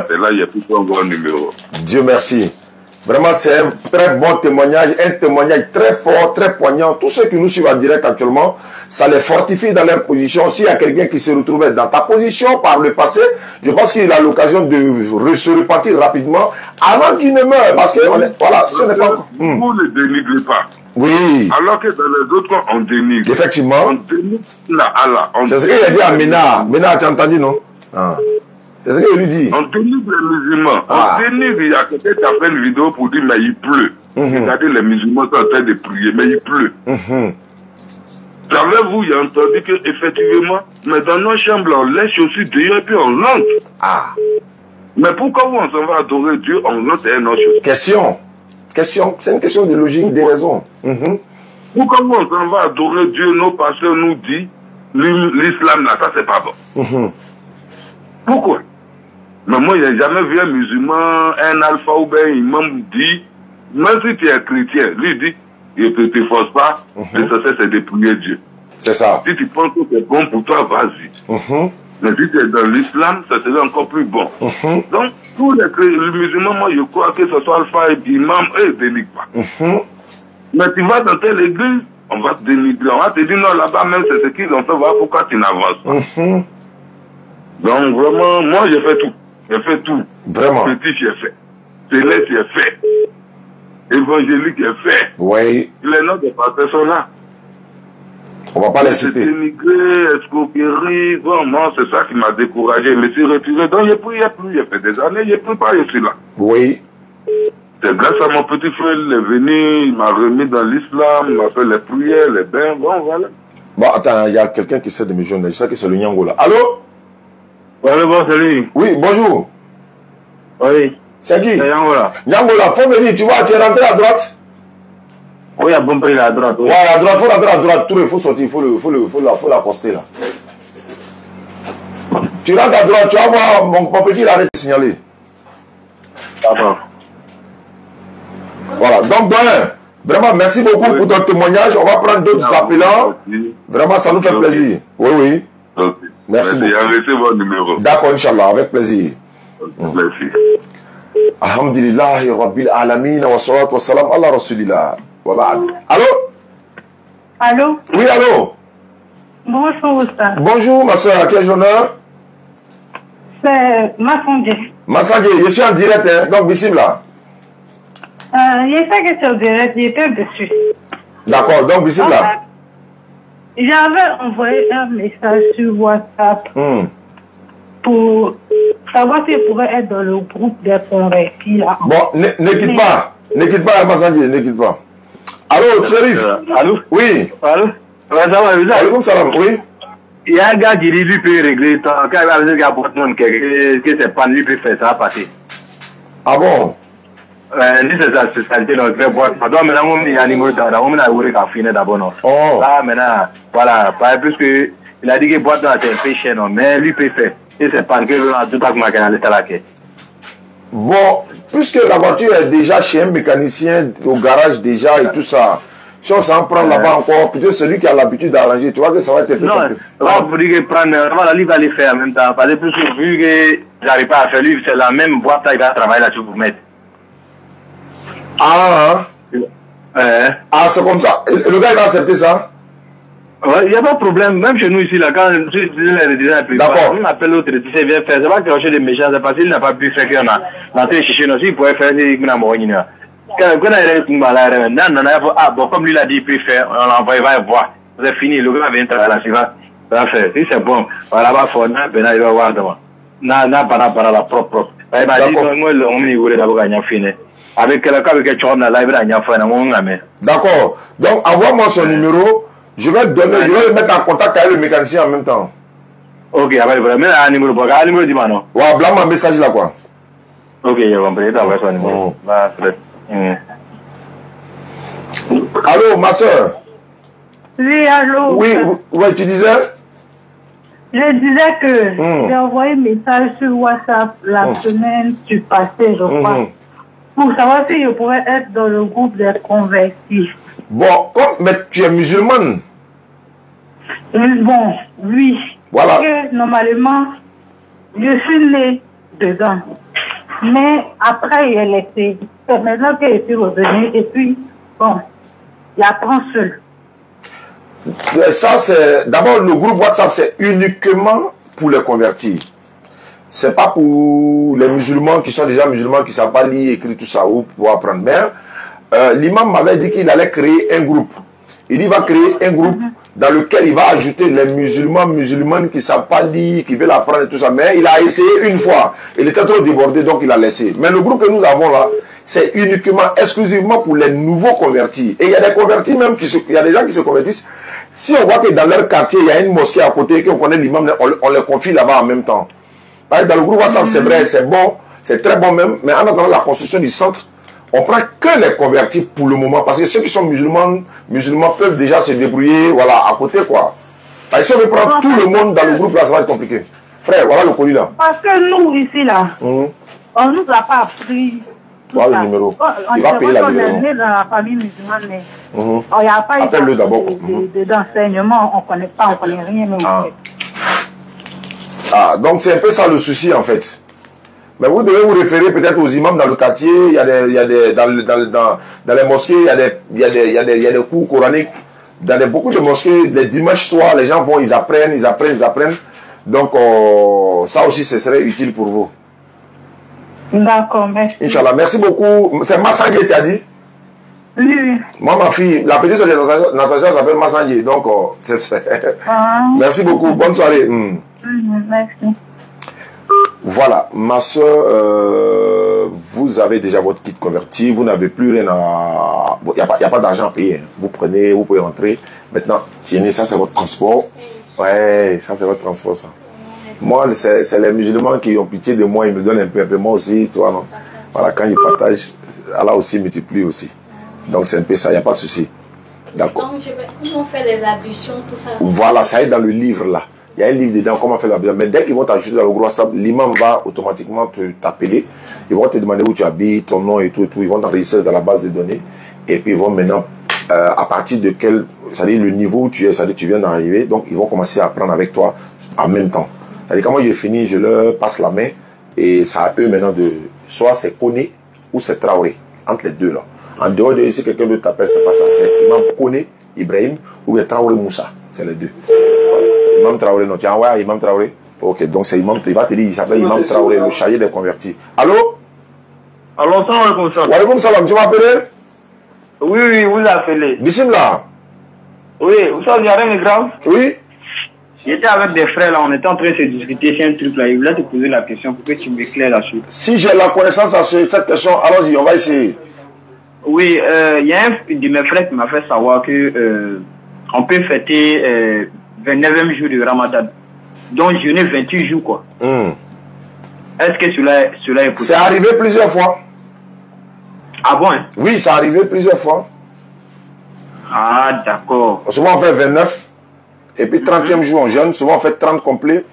C'est là, il n'y a plus vos numéros. Dieu merci. Vraiment, c'est un très bon témoignage, un témoignage très fort, très poignant. Tous ceux qui nous suivent en direct actuellement, ça les fortifie dans leur position. S'il y a quelqu'un qui se retrouvait dans ta position par le passé, je pense qu'il a l'occasion de se repentir rapidement avant qu'il ne meure. Parce que, voilà, ce n'est pas... Vous ne le dénigrez pas. Oui. Alors que dans les autres cas, on dénigre. Effectivement. On dénigre Allah. C'est ce qu'il a dit à Ménard. Ménard, tu as entendu, non? C'est ce qu'il lui dit. On dénigre les musulmans. On dénigre, il y a quelqu'un qui a fait une vidéo pour dire, mais il pleut. Regardez, les musulmans sont en train de prier, mais il pleut. Savez-vous, il a entendu qu'effectivement, mais dans nos chambres, on laisse aussi dehors et puis on rentre. Mais pourquoi on s'en va adorer Dieu, on rentre et on chose? Question. C'est une question de logique, des raisons. Pourquoi on s'en va adorer Dieu, nos pasteurs nous disent, l'islam là, ça c'est pas bon. Pourquoi? Mais moi, je n'ai jamais vu un musulman, un alpha ou bien un imam dit, même si tu es chrétien, lui dit, il ne t'efforce pas, l'essentiel c'est de prier Dieu. C'est ça. Si tu penses que c'est bon pour toi, vas-y. Mais si tu es dans l'islam, ça serait encore plus bon. Donc, tous les musulmans, moi, je crois que ce soit alpha et imam, eux, ils ne dénigrent pas. Mais tu vas dans telle église, on va te dénigrer. On va te dire, non, là-bas, même c'est ce qu'ils ont fait, voilà pourquoi tu n'avances pas. Donc, vraiment, moi, j'ai fait tout. J'ai fait tout. Vraiment. Petit, j'ai fait. Céleste, j'ai fait. Évangélique, j'ai fait. Oui. Les noms des pasteurs sont là. On va pas les citer. Dénigré, escroquerie, bon, moi, c'est ça qui m'a découragé. Je me suis retiré. Donc, j'ai prié plus. J'ai fait des années, j'ai pris pas, je suis là. Oui. C'est grâce à mon petit frère, il est venu, il m'a remis dans l'islam, il m'a fait les prières, les bains, bon, voilà. Bon, attends, il y a quelqu'un qui essaie de me joindre. Je sais que c'est le Nyango là. Allô? Allô, bon, salut. Oui, bonjour. Oui. C'est qui? C'est Yangola. Yangola, faut venir, tu vois, tu es rentré à droite? Oui, il y a bon prix là, à droite. Oui. Ouais, à droite, faut rentrer à droite, tout il faut sortir, faut l'accoster là. Tu rentres à droite, tu vas voir mon petit, il arrête de signaler. D'accord. Voilà, donc vraiment, merci beaucoup pour ton témoignage. On va prendre d'autres appelants. Vraiment, ça nous fait plaisir. Oui, oui. Ok. Merci beaucoup. Laissez votre numéro. D'accord, Inch'Allah, avec plaisir. Merci. Alhamdulillah, Rabbil Alamin, wa salatu wa salam ala Rasulillah. Wa ba'd. Allô? Allô? Oui, allô? Bonjour, Oustaz. Bonjour, ma soeur, à quel honneur? C'est Massangé. Massangé, je suis en direct, hein, donc bismillah. Il était que sur direct, il était dessus. D'accord, donc bismillah. J'avais envoyé un message sur WhatsApp pour savoir si je pouvais être dans le groupe des convertis là. Bon, ne quitte pas. Ne quitte pas, Massangé, ne quitte pas. Allô, Chérif? Allô? Oui. Allô? Ouais, ça va, vous Alaykoum salam, oui. Il y a un gars qui dit lui peut régler quand il va dire qu'il y a beaucoup de monde que c'est pas lui peut faire ça, passer. Ah bon? Lui, c'est sa spécialité, donc très boîte. Donc maintenant, il y a un numéro d'ordre, on a ouvert qu'à finir d'abord, non? Oh. Là, maintenant, voilà, pas plus que, il a dit que boîte c'est un peu cher, non, mais lui peut faire. Et c'est pas que l'on a tout à fait à l'état là. Bon, puisque la voiture est déjà chez un mécanicien au garage déjà et tout ça, si on s'en prend là-bas encore, plutôt celui qui a l'habitude d'arranger, tu vois que ça va être plus compliqué. Non, vous dites que prendre, voilà, lui va les faire en même temps. Parce que plus que vu que j'arrive pas à faire, lui, c'est la même boîte, il va travailler là-dessus pour vous mettre. Ah, ah, c'est comme ça. Le gars, il va accepter ça? Il n'y a pas de problème. Même chez nous ici, là, quand on appelle l'autre, tu sais, viens faire. C'est pas que des méchants, c'est parce qu'il n'a pas pu faire qu'on a entré chez nous. Il pourrait faire des gens. Quand on a ah, bon, comme lui l'a dit, il peut faire, on l'envoie, il va voir. C'est fini, le gars vient travailler là, il va faire. Si c'est bon, voilà, va faire, il va voir devant. N'a pas la propre. Il m'a dit, moi, on est d'abord gagné fini. Avec quelqu'un avec qui on a live, il y a fait. D'accord. Donc, envoie-moi son numéro. Je vais le mettre en contact avec le mécanicien en même temps. Ok, après, mais un numéro, du mano. Ouais, blâme un message là, quoi. Ok, j'ai compris, t'as son numéro. Allô, ma soeur? Oui, allô? Oui, ouais, tu disais? Je disais que j'ai envoyé un message sur WhatsApp la semaine passée, je crois, pour savoir si je pouvais être dans le groupe des convertis. Bon, mais tu es musulmane? Bon, oui. Voilà. Parce que normalement, je suis née dedans. Mais après, il est laissé. C'est maintenant que je suis revenue. Et puis, bon, il y a 30 seuls. Ça, c'est... D'abord, le groupe WhatsApp, c'est uniquement pour les convertis. C'est pas pour les musulmans qui sont déjà musulmans, qui ne savent pas lire, écrire, tout ça, ou pour apprendre. Mais l'imam m'avait dit qu'il allait créer un groupe. Il dit qu'il va créer un groupe dans lequel il va ajouter les musulmanes qui ne savent pas lire, qui veulent apprendre et tout ça. Mais il a essayé une fois. Il était trop débordé, donc il a laissé. Mais le groupe que nous avons là, c'est uniquement, exclusivement pour les nouveaux convertis. Et il y a des convertis même, il y a des gens qui se convertissent. Si on voit que dans leur quartier, il y a une mosquée à côté, qu'on connaît l'imam, on les confie là-bas en même temps. Dans le groupe WhatsApp, c'est vrai, c'est bon, c'est très bon même. Mais en attendant la construction du centre, on prend que les convertis pour le moment. Parce que ceux qui sont musulmans peuvent déjà se débrouiller, voilà, à côté, quoi. Parce que si on veut prendre tout le monde dans le groupe là, ça va être compliqué. Frère, voilà le colis là. Parce que nous, ici là, on nous a pas appris. Voilà le numéro. Il va payer la numéro. On est né dans la famille musulmane, mais il n'y a pas eu d'enseignement, on ne connaît pas, on ne connaît rien. Donc c'est un peu ça le souci en fait. Mais vous devez vous référer peut-être aux imams dans le quartier, dans les mosquées, il y a des cours coraniques. Dans beaucoup de mosquées, les dimanches soirs, les gens vont, ils apprennent. Donc ça aussi, ce serait utile pour vous. D'accord, merci. Inch'Allah, merci beaucoup. C'est Massangé, tu as dit? Oui. Moi, ma fille, la petite soeur de Natacha s'appelle Massangé, donc c'est fait. Merci beaucoup, bonne soirée. Merci. Voilà, ma soeur, vous avez déjà votre kit converti, vous n'avez plus rien à... Il n'y a pas d'argent à payer. Vous prenez, vous pouvez rentrer. Maintenant, tienez, ça c'est votre transport. Ouais, ça c'est votre transport, ça. Moi, c'est les musulmans qui ont pitié de moi, ils me donnent un peu, moi aussi, toi, non. Voilà, quand ils partagent, Allah aussi multiplie aussi. Donc c'est un peu ça, il n'y a pas de souci. D'accord. Donc, comment on fait les ablutions, tout ça? Voilà, ça est dans le livre là. Il y a un livre dedans, comment faire l'ablution. Mais dès qu'ils vont t'ajouter dans le gros WhatsApp, l'imam va automatiquement t'appeler. Ils vont te demander où tu habites, ton nom et tout, et tout. Ils vont t'enregistrer dans la base de données. Et puis ils vont maintenant, à partir de quel, c'est-à-dire le niveau où tu es, c'est-à-dire tu viens d'arriver, donc ils vont commencer à apprendre avec toi en même temps. C'est-à-dire quand moi j'ai fini, je leur passe la main et c'est à eux maintenant de, soit c'est Koné ou c'est Traoré, entre les deux là. En dehors de si quelqu'un d'autre t'appelle, c'est pas ça, c'est Imam Koné, Ibrahim ou bien Traoré Moussa, c'est les deux. Voilà. Imam Traoré, non, tu as ouais, Imam Traoré. Ok, donc c'est Imam, il va te dire, il s'appelle Imam Traoré, le chahier des convertis. Allô? Allô, salam alaikum. Wa alaikum salam, tu m'as appelé? Oui, oui, vous appelez. Bismillah. Oui, vous savez, il n'y a rien de grave. Oui. J'étais avec des frères là, on était en train de se discuter sur un truc là. Ils voulaient te poser la question pour que tu m'éclaires là-dessus. Si j'ai la connaissance à cette question, allons-y, on va essayer. Oui, il y a un de mes frères qui m'a fait savoir que on peut fêter 29e jour de Ramadan. Donc jeûner 28 jours quoi. Est-ce que cela est possible? C'est arrivé plusieurs fois. Ah bon hein? Oui, c'est arrivé plusieurs fois. Ah d'accord. Souvent on fait 29 et puis 30e jour on jeûne, souvent on fait 30 complets.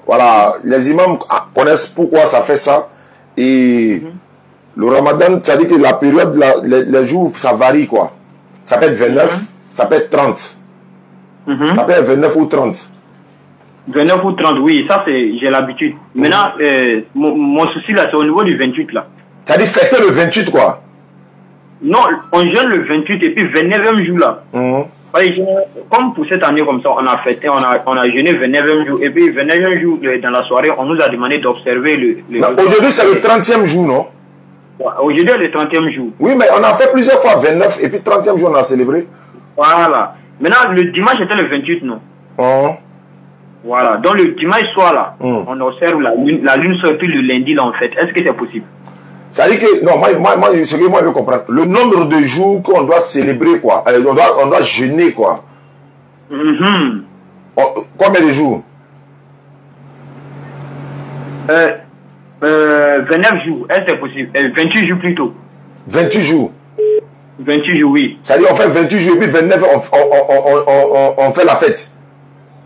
Voilà, les imams connaissent pourquoi ça fait ça. Et le Ramadan, ça dit que la période, les jours, ça varie quoi. Ça peut être 29, ça peut être 30. Ça peut être 29 ou 30. 29 ou 30, oui, ça c'est, j'ai l'habitude. Maintenant, mon souci là, c'est au niveau du 28 là. Ça dit fêter le 28 quoi? Non, on jeûne le 28 et puis 29e jour là. Comme pour cette année comme ça, on a fêté, on a jeûné 29e jour et puis 29e jour dans la soirée, on nous a demandé d'observer le aujourd'hui c'est le 30e jour, non? Aujourd'hui c'est le 30e jour. Oui, mais on a fait plusieurs fois 29 et puis 30e jour on a célébré. Voilà. Maintenant, le dimanche était le 28, non? Voilà. Donc le dimanche soir là, on observe la lune sortie le lundi là en fait. Est-ce que c'est possible? Ça dit que, non, moi, ce que moi je veux comprendre, le nombre de jours qu'on doit célébrer, quoi, on doit jeûner, quoi. Combien de jours? 29 jours, est-ce que c'est possible? 28 jours plutôt. 28 jours? 28 jours, oui. Ça dit on fait 28 jours et puis 29, on fait la fête.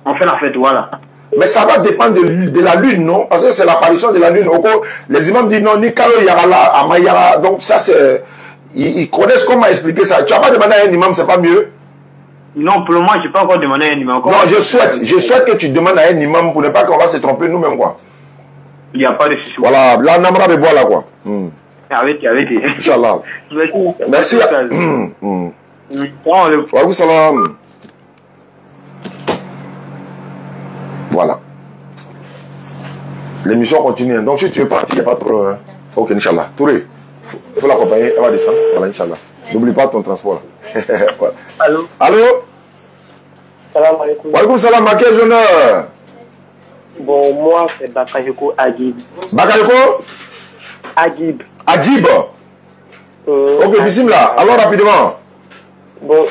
On fait la fête, voilà. Mais ça va dépendre de la lune, non? Parce que c'est l'apparition de la lune. Les imams disent non, ni Kalo Yarala, Amayara. Donc ça, c'est... Ils connaissent comment expliquer ça. Tu n'as pas demandé à un imam, c'est pas mieux? Non, pour le moment, je n'ai pas encore demandé à un imam. Non, je souhaite que tu demandes à un imam pour ne pas qu'on va se tromper nous-mêmes, quoi. Il n'y a pas de souci. Voilà, là, Namra de bois, là, quoi. Avec. Inch'Allah. Merci. Wa salam. Voilà. L'émission continue. Donc, si tu veux partir, il n'y a pas de problème. Ok, Inch'Allah. Touré, il faut l'accompagner. Elle va descendre. Voilà, Inch'Allah. N'oublie pas ton transport. Voilà. Allô? Allô? Salam alaikum. Wa alaikum salam. À quel honneur? Bon, moi, c'est Bakayoko Agib. Bakayoko? Agib. Agib? Ok, bismillah. Alors, rapidement. Bon,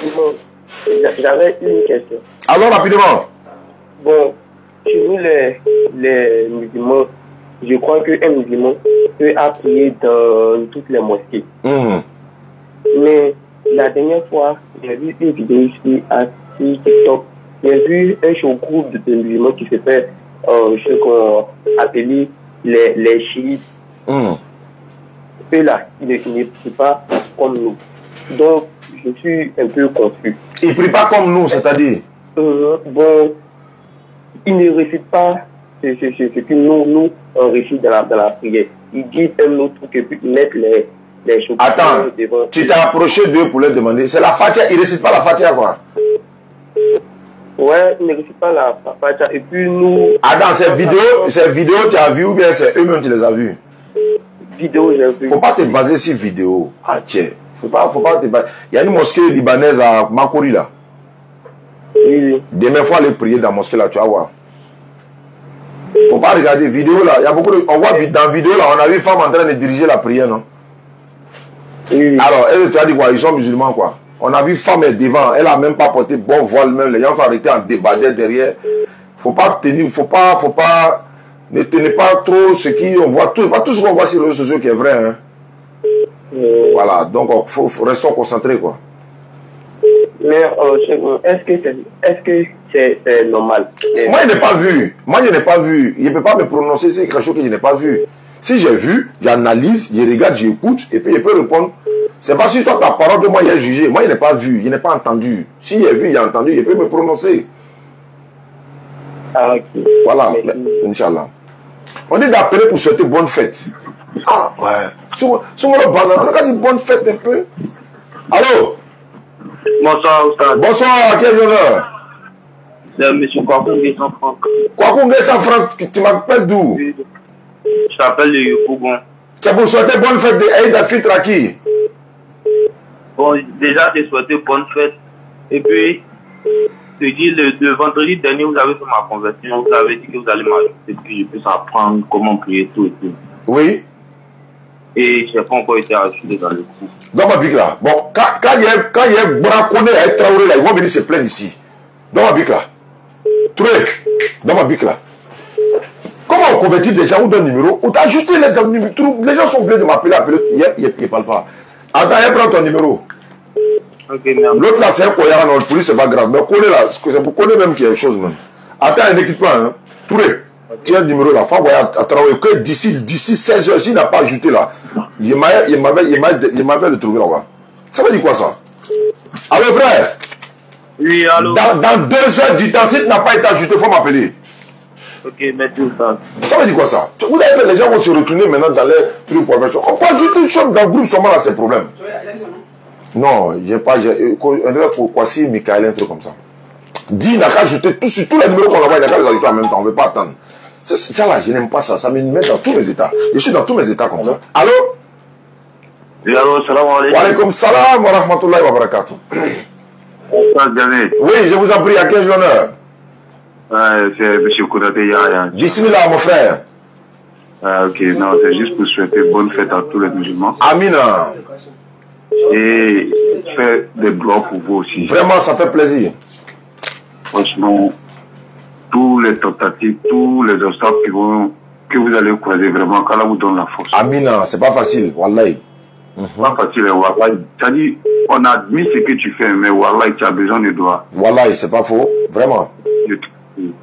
j'avais une question. Alors, rapidement. Bon, chez nous, les musulmans, je crois qu'un musulman peut prier dans toutes les mosquées. Mais la dernière fois, j'ai vu une vidéo ici sur TikTok. J'ai vu un show groupe de musulmans qui se fait ce qu'on appelle les chiites. Eux là, ils ne prient pas comme nous. Donc, je suis un peu confus. Ils ne prient pas comme nous, c'est-à-dire? Bon, ils ne récitent pas ce que nous on récite dans la prière. Ils disent un autre truc et puis ils mettent les choses. Attends, tu t'es approché d'eux pour leur demander. C'est la Fatiha, ils ne récitent pas la Fatiha, quoi? Ouais, ils ne récitent pas la Fatiha. Et puis nous... Attends, ces vidéos, tu as vu ou bien c'est eux-mêmes qui les ont vues? Vidéo, j'ai vu. Faut pas te baser sur vidéo. Ah, tiens. Faut pas te baser. Il y a une mosquée libanaise à Makori, là. Oui. Demain, il faut aller prier dans la mosquée, là, tu vas voir. Faut pas regarder vidéo, là. Il y a beaucoup de... On voit dans la vidéo, là, on a vu une femme en train de diriger la prière, non? Oui. Alors, elle, tu as dit quoi? Ils sont musulmans, quoi. On a vu femme devant. Elle a même pas porté bon voile, même. Les gens sont arrêtés en débardeur derrière. Faut pas tenir, ne tenez pas trop ce qu'on voit, pas tout ce qu'on voit sur les réseaux sociaux qui est vrai. Hein. Voilà, donc restons concentrés, quoi. Mais est-ce que c'est normal? Moi, je n'ai pas vu. Je ne peux pas me prononcer sur quelque chose que je n'ai pas vu. Si j'ai vu, j'analyse, je regarde, j'écoute, et puis je peux répondre. C'est pas sur toi ta parole que moi j'ai jugé. Moi, je n'ai pas vu, je n'ai pas entendu. Si j'ai vu, j'ai entendu, je peux me prononcer. Ah, ok. Voilà, Inch'Allah. On dit d'appeler pour souhaiter bonne fête. Ah, ouais. Sur le banane, on a dit bonne fête un peu. Allô? Bonsoir, Oustad. Bonsoir, quel honneur? C'est M. Kwakunge sans France. Kwakunge sans France, tu m'appelles d'où? Je t'appelle le Yopougon. C'est pour souhaiter bonne fête de Eid al-Fitr à qui? Bon, déjà, je souhaité bonne fête. Et puis, je dis, le vendredi dernier, vous avez fait ma conversion. Vous avez dit que vous allez m'ajouter, que je puisse apprendre comment prier tout et tout. Oui. Et je n'ai pas encore été ajouté dans le coup. Dans ma bique là. Bon, quand il y a braconné à être Traoré là, ils vont venir se plaindre ici. Dans ma bique là. Touré. Dans ma bique là. Comment on convertit des gens ou d'un numéro? Ou t'as ajouté les numéros? Les gens sont obligés de m'appeler, il ne parle pas. Attends, prends ton numéro. Okay, l'autre là, c'est un coyard, non, pour lui, c'est pas grave. Mais connaît là, c'est pour connaître même qu'il y a une chose même. Attends, ne quitte pas, hein. Touré. Tiens, numéro là, faut envoyer à Traoré que d'ici 16 heures, s'il n'a pas ajouté là, il m'avait le trouvé là-bas. Ça veut dire quoi ça? Allô frère? Oui, allô? Dans 2 heures du temps, si tu n'as pas été ajouté, il faut m'appeler. Ok, merci Oustad. Ça veut dire quoi ça? Vous avez fait, les gens vont se retourner maintenant dans les trucs pour faire. On peut ajouter une chose dans le groupe seulement là, c'est le problème. Non, j'ai pas. Pourquoi si Michael, un truc comme ça? Dis, il n'a qu'à ajouter tous les numéros qu'on envoie, il n'a qu'à les ajouter en même temps, on ne veut pas attendre. Ça là, je n'aime pas ça, ça me met dans tous mes états. Je suis dans tous mes états comme ça. Allô? Oui, allô, salam alaikum. Wa alaikum salam wa rahmatullahi wa barakatuh. Oui, je vous en prie, à quel l'honneur? C'est M. Koudate Yaya. Bismillah, mon frère. Ok, non, c'est juste pour souhaiter bonne fête à tous les musulmans. Amina. Et faire des blocs pour vous aussi. Vraiment, ça fait plaisir. Franchement, tous les tentatives, tous les obstacles que vous allez croiser, vraiment, qu'Allah vous donne la force. Amina, c'est pas facile, wallahi. Pas facile, wallahi. C'est-à-dire, on admet ce que tu fais, mais wallahi, tu as besoin de doigts. Wallahi, c'est pas faux, vraiment.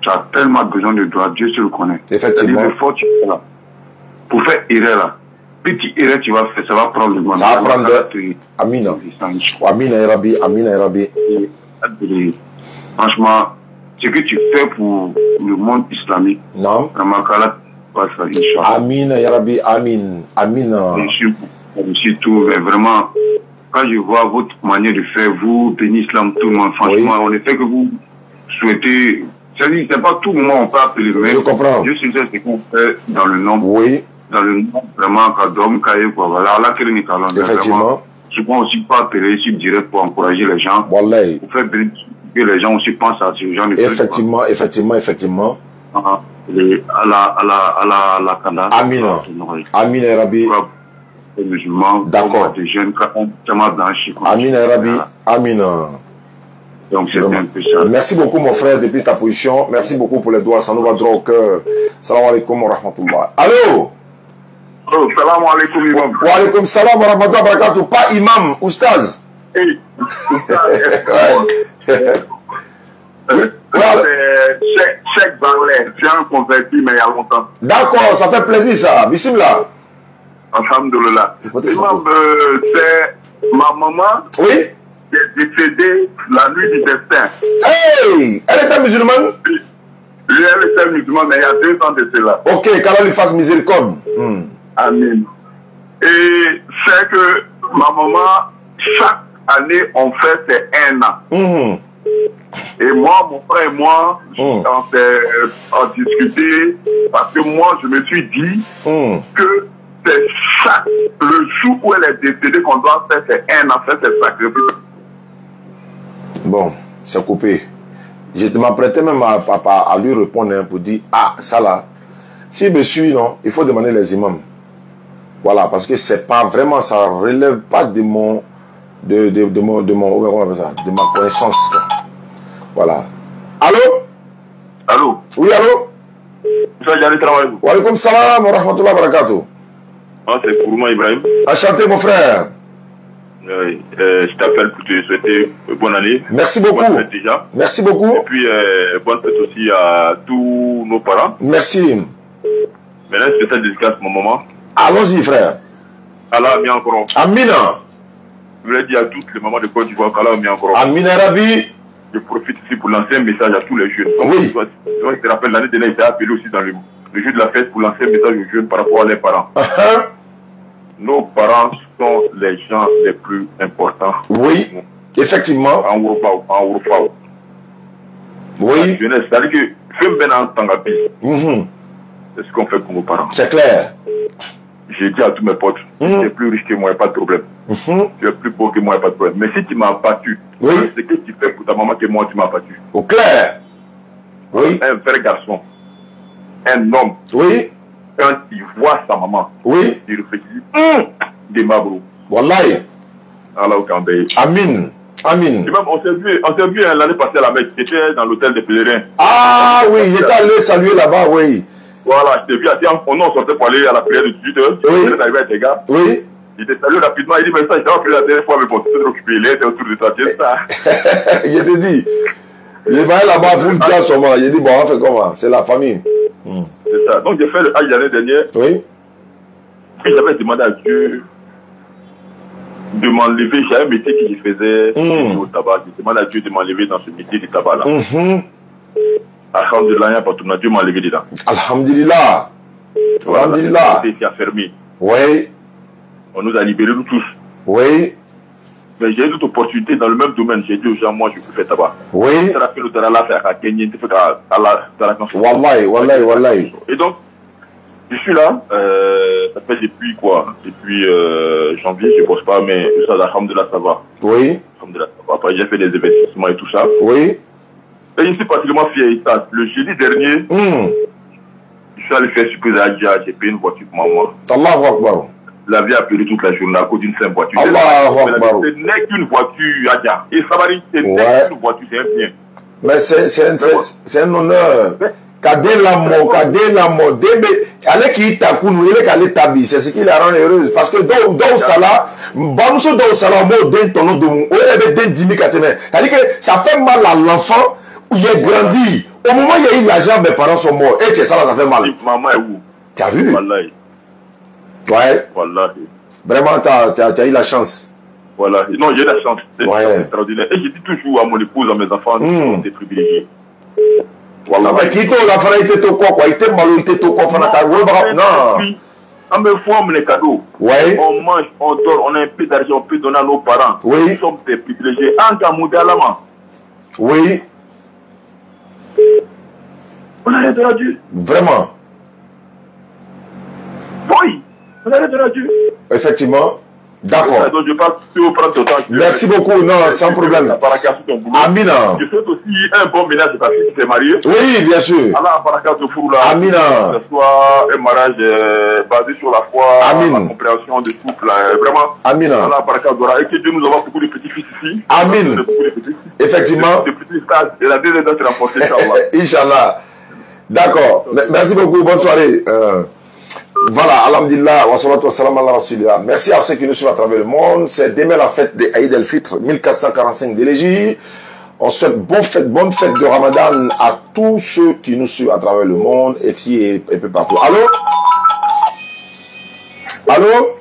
Tu as tellement besoin de doigts, Dieu se le connaît. Effectivement. C'est-à-dire, l'effort tu fais là. Pour faire erreur là. Petit erreur tu vas faire, ça va prendre le moment. Ça va prendre Amina. Amina ya Rabbi, Amina ya Rabbi. Franchement, ce que tu fais pour le monde islamique, non. Vraiment, qu'Allah passe ça, Inch'Allah. Amina ya Rabbi, Amin. Amina. Je suis tout, mais vraiment, quand je vois votre manière de faire, vous, béni islam, tout le monde, franchement, on ne fait que vous souhaitez. C'est-à-dire, c'est pas tout le monde on peut appeler, mais je comprends. Je suis ce qu'on fait dans le nom. Oui. Dans le nom, vraiment, Kadom, Kaye, quoi. Voilà, là, quel est le effectivement. Souvent aussi pas appeler sur direct pour encourager les gens. Wallahi. Pour faire que les gens aussi pensent à ce genre de choses. Effectivement, effectivement. À la Kanda. Amina. Amina Rabbi. Les musulmans. D'accord. Des jeunes, tellement blanchis. Amina Rabbi. Amina. Donc c'est un peu ça. Merci beaucoup mon frère depuis ta position. Merci beaucoup pour les doigts. Ça nous va droit au cœur. Salam alaikum wa rahmatullah. Allô? Oh, salam alaikum imam. Wa alaikum salam wa rahmatullah wa barakatuh. Pas imam, oustaz. Hey, Cheikh Barlet, c'est un converti mais il y a longtemps. D'accord, ça fait plaisir ça. Bismillah. Alhamdulillah. Imam, c'est ma maman. Oui. Qui est décédée la nuit du destin. Hey! Elle était musulmane? Oui, elle était musulmane, mais il y a 2 ans de cela. Ok, qu'Allah lui fasse miséricorde. Amen. Et c'est que ma maman, chaque année, on fait c'est 1 an. Et moi, mon frère et moi, on a discuté parce que moi, je me suis dit que c'est le jour où elle est décédée qu'on doit faire c'est 1 an, faire ses sacrifices. Bon, c'est coupé. Je m'apprêtais même à lui répondre pour dire, ah, ça là, s'il me suit, non, il faut demander les imams. Voilà, parce que c'est pas vraiment, ça relève pas de mon, comment on appelle ça, de ma connaissance. Quoi. Voilà. Allô? Allô? Oui, allô? Monsieur Adjani travaille. Wa alaykoum salam wa rahmatullahi wa barakatuh. Ah, c'est Kourouma Ibrahim. Enchanté, mon frère. Oui, je t'appelle pour te souhaiter bonne année. Merci beaucoup. Bonne fête déjà. Merci beaucoup. Et puis, bonne fête aussi à tous nos parents. Merci. Maintenant, je fais dédicace mon maman. Allons-y, frère. Allah a encore. Amina. Je voulais dire à toutes les mamans de Côte d'Ivoire qu'Allah a encore. Amina Rabi. Je profite ici pour lancer un message à tous les jeunes. Comme oui. Je te rappelle, l'année dernière, il s'est appelé aussi dans le jour de la fête pour lancer un message aux jeunes par rapport à leurs parents. Nos parents sont les gens les plus importants. Oui, effectivement. En Europa. Oui. C'est-à-dire que, fais bien en tant qu'appui. C'est ce qu'on fait pour nos parents. C'est clair. J'ai dit à tous mes potes, tu es plus riche que moi, il n'y a pas de problème. Tu es plus beau que moi, il n'y a pas de problème. Mais si tu m'as battu, c'est ce que tu fais pour ta maman que moi, tu m'as battu. Au clair. Oui. Un vrai garçon, un homme. Oui. Quand il voit sa maman, oui. Il réfléchit, des mabros. Wallahi. Allah au Kambé. Amin. Amin. Et même, on s'est vu l'année passée à la Mecque. J'étais dans l'hôtel des pèlerins. Ah oui, j'étais allé saluer là-bas, oui. Voilà, je t'ai vu, on sortait pour aller à la prière de 18h. Oui. Il est arrivé avec des gars. Oui. Il t'a salué rapidement, il dit, mais ça, je t'ai appelé la dernière fois, mais bon, tu t'es occupé, il était autour de toi, tu sais ça. Je te dis, il va là-bas pour le dire sûrement. Il dit, bon, on fait comment? C'est la famille. C'est ça. Donc, j'ai fait le Hajj l'année dernière. Oui. Et j'avais demandé à Dieu de m'enlever. J'avais un métier que je faisais au tabac. J'ai demandé à Dieu de m'enlever dans ce métier du tabac-là. Alhamdulillah, Dieu m'a enlevé dedans. Alhamdulillah. Alhamdulillah. C'était fermé. Oui. On nous a libérés, nous tous. Oui. Mais j'ai eu toute opportunité dans le même domaine. J'ai dit aux gens, moi, je peux faire tabac. Oui. Wallahi. Et donc, je suis là. Ça fait depuis quoi? Depuis janvier, je ne bosse pas, mais ça, alhamdulillah, ça va. Oui. Alhamdulillah, ça va. Après, j'ai fait des investissements et tout ça. Oui. Et je suis particulièrement fier de ça. Le jeudi dernier, je suis allé faire surprise à Adja. J'ai payé une voiture pour maman. Allahu Akbar. La vie a payé toute la journée à cause d'une simple voiture. Allahu Akbar. Ce n'est qu'une voiture, Adja. Et ça va dire, ce n'est qu'une voiture, c'est un bien. Mais c'est un honneur. Kade la mort, allez qui t'a connu, il est allé tabi, c'est ce qui la rend heureuse. Parce que dans Salah, Bamso dans Salah, mot d'un tonneau de mou, on avait d'un dimi kateme. C'est-à-dire que ça fait mal à l'enfant où il est grandi. Au moment où il y a eu l'argent, mes parents sont morts. Et ça fait mal. Maman est où? Tu as vu? Wallahi. Ouais. Wallahi. Vraiment, tu as eu la chance. Voilà. Non, j'ai la chance. C'est ouais. Extraordinaire. Et je dis toujours à mon épouse, à mes enfants, nous sommes privilégiés. Voilà. Mais qui t'a l'enfant, il était tout quoi? Il était malo, il était tout quoi? Non. En même fois, on est cadeau. Ouais. On mange, on dort, on a un peu d'argent, on peut donner à nos parents. Oui. Nous sommes des privilégiés. En Kamoudalama. Oui. On a été à Dieu. Vraiment. Oui. On a été à Dieu. Effectivement. D'accord. Donc je pense que tu prendre ton temps. Merci beaucoup. Non, sans problème. Amina. Je souhaite aussi un bon ménage de ta fille qui s'est mariée. Oui, bien sûr. Allah baraka de Fouroula. Amina. Que ce soit un mariage basé sur la foi, la compréhension de couple. Vraiment. Amina. Allah baraka d'Ora. Et que Dieu nous envoie beaucoup de petits-fils ici. Amin. Effectivement. De petits stades. Et la deuxième date renforcée, Inch'Allah. Inch'Allah. D'accord. Merci beaucoup. Bonne soirée. Voilà, alhamdulillah, wa salatu wa salam ala rasulillah. Merci à ceux qui nous suivent à travers le monde. C'est demain la fête de Aïd el-Fitr, 1445 de l'Égypte. On souhaite bonne fête de Ramadan à tous ceux qui nous suivent à travers le monde, ici et peu partout. Allô? Allô?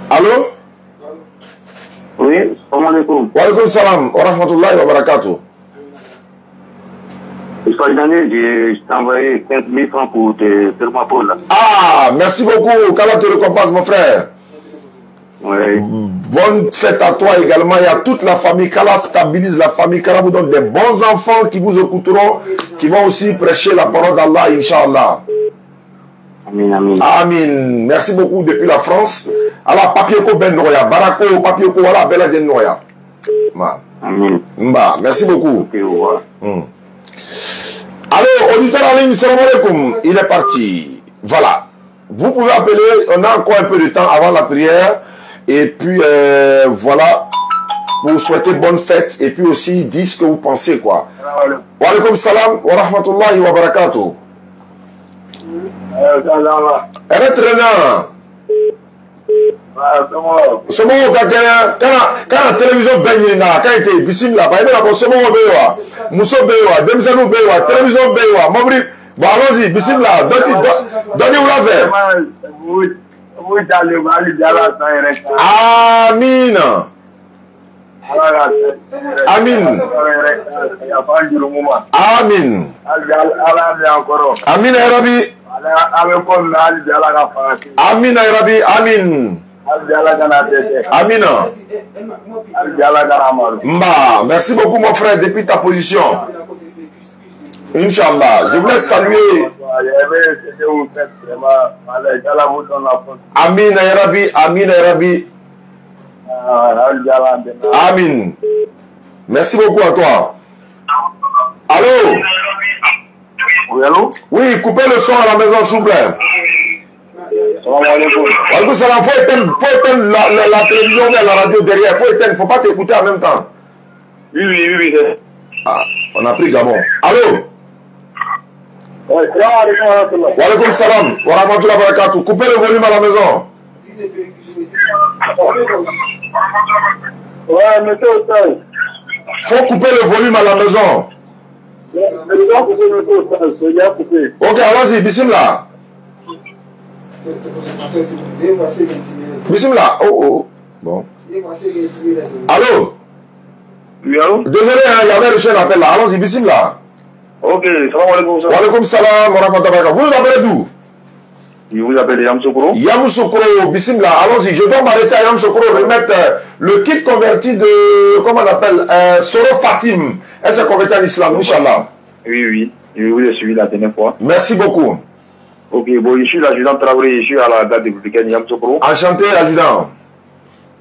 Allô? Oui, salam alaikum. Wa alaikum salam, wa rahmatullahi wa barakatuh. Cette année, je t'ai envoyé 15 000 francs pour te faire ma pause là. Ah, merci beaucoup. Qu'Allah te récompense, mon frère. Oui. Bonne fête à toi également et à toute la famille. Qu'Allah stabilise la famille. Qu'Allah vous donne des bons enfants qui vous écouteront, qui vont aussi prêcher la parole d'Allah, Inch'Allah. Amin, amin. Amin. Merci beaucoup depuis la France. Alors, Papieko Ben Noya, Barako, Papieko, voilà, Bella Den Noya. Amin. Merci beaucoup. Okay, ouais. Allô, auditeur en ligne, salam alaikum. Il est parti. Voilà. Vous pouvez appeler, on a encore un peu de temps avant la prière. Et puis, voilà. pour vous souhaiter bonne fête et puis aussi dire ce que vous pensez, quoi. Wa alaikum salam wa rahmatullahi wa barakatuh. C'est bon, quand la télévision baigne, quand il était bismillah, par exemple, c'est bon, Bewa, Mousso Bewa, Demzanou Bewa, télévision Bewa, Mabri, bon, allons-y, bismillah, donnez-vous la verre. Amin. Amin. Amin. Amin ya Rabbi. Amin ya Rabbi. Amin. Amina. Mba, merci beaucoup mon frère depuis ta position. Inch'Allah, je voulais saluer. Amin ya Rabbi. Amin ya Rabbi. Amin. Merci beaucoup à toi. Allô? Oui, allô? Oui, coupez le son à la maison, s'il vous plaît. Salam. Faut éteindre la télévision et la radio derrière. Faut éteindre, faut pas t'écouter en même temps. Oui. Ah, on a pris Gabon. Allô? Wa alaikum salam. Wa rahmatullahi wa barakatuh. Coupez le volume à la maison. Ouais, mettez au sol. Faut couper le volume à la maison. Ok, allons-y, bismillah. Bismillah. Oh. Bon. Allô? Oui, allô? Désolé, il y avait reçu un appel là. Allons-y, bismillah. Ok, salam alaikum. Wa alaikum salam wa rahmatullahi wa barakatuh. Vous nous appelez d'où? Je vous appelle Yamoussoukro. Yamoussoukro, bismillah, allons-y. Je dois m'arrêter à Yamoussoukro, remettre le kit converti de, comment on appelle, Soro Fatim. Elle s'est convertie en islam, Inch'Allah. Oui. Je vous ai suivi la dernière fois. Merci beaucoup. Ok, bon, je suis l'adjudant Traoré, je suis à la date républicaine Yamoussoukro. Enchanté, adjudant.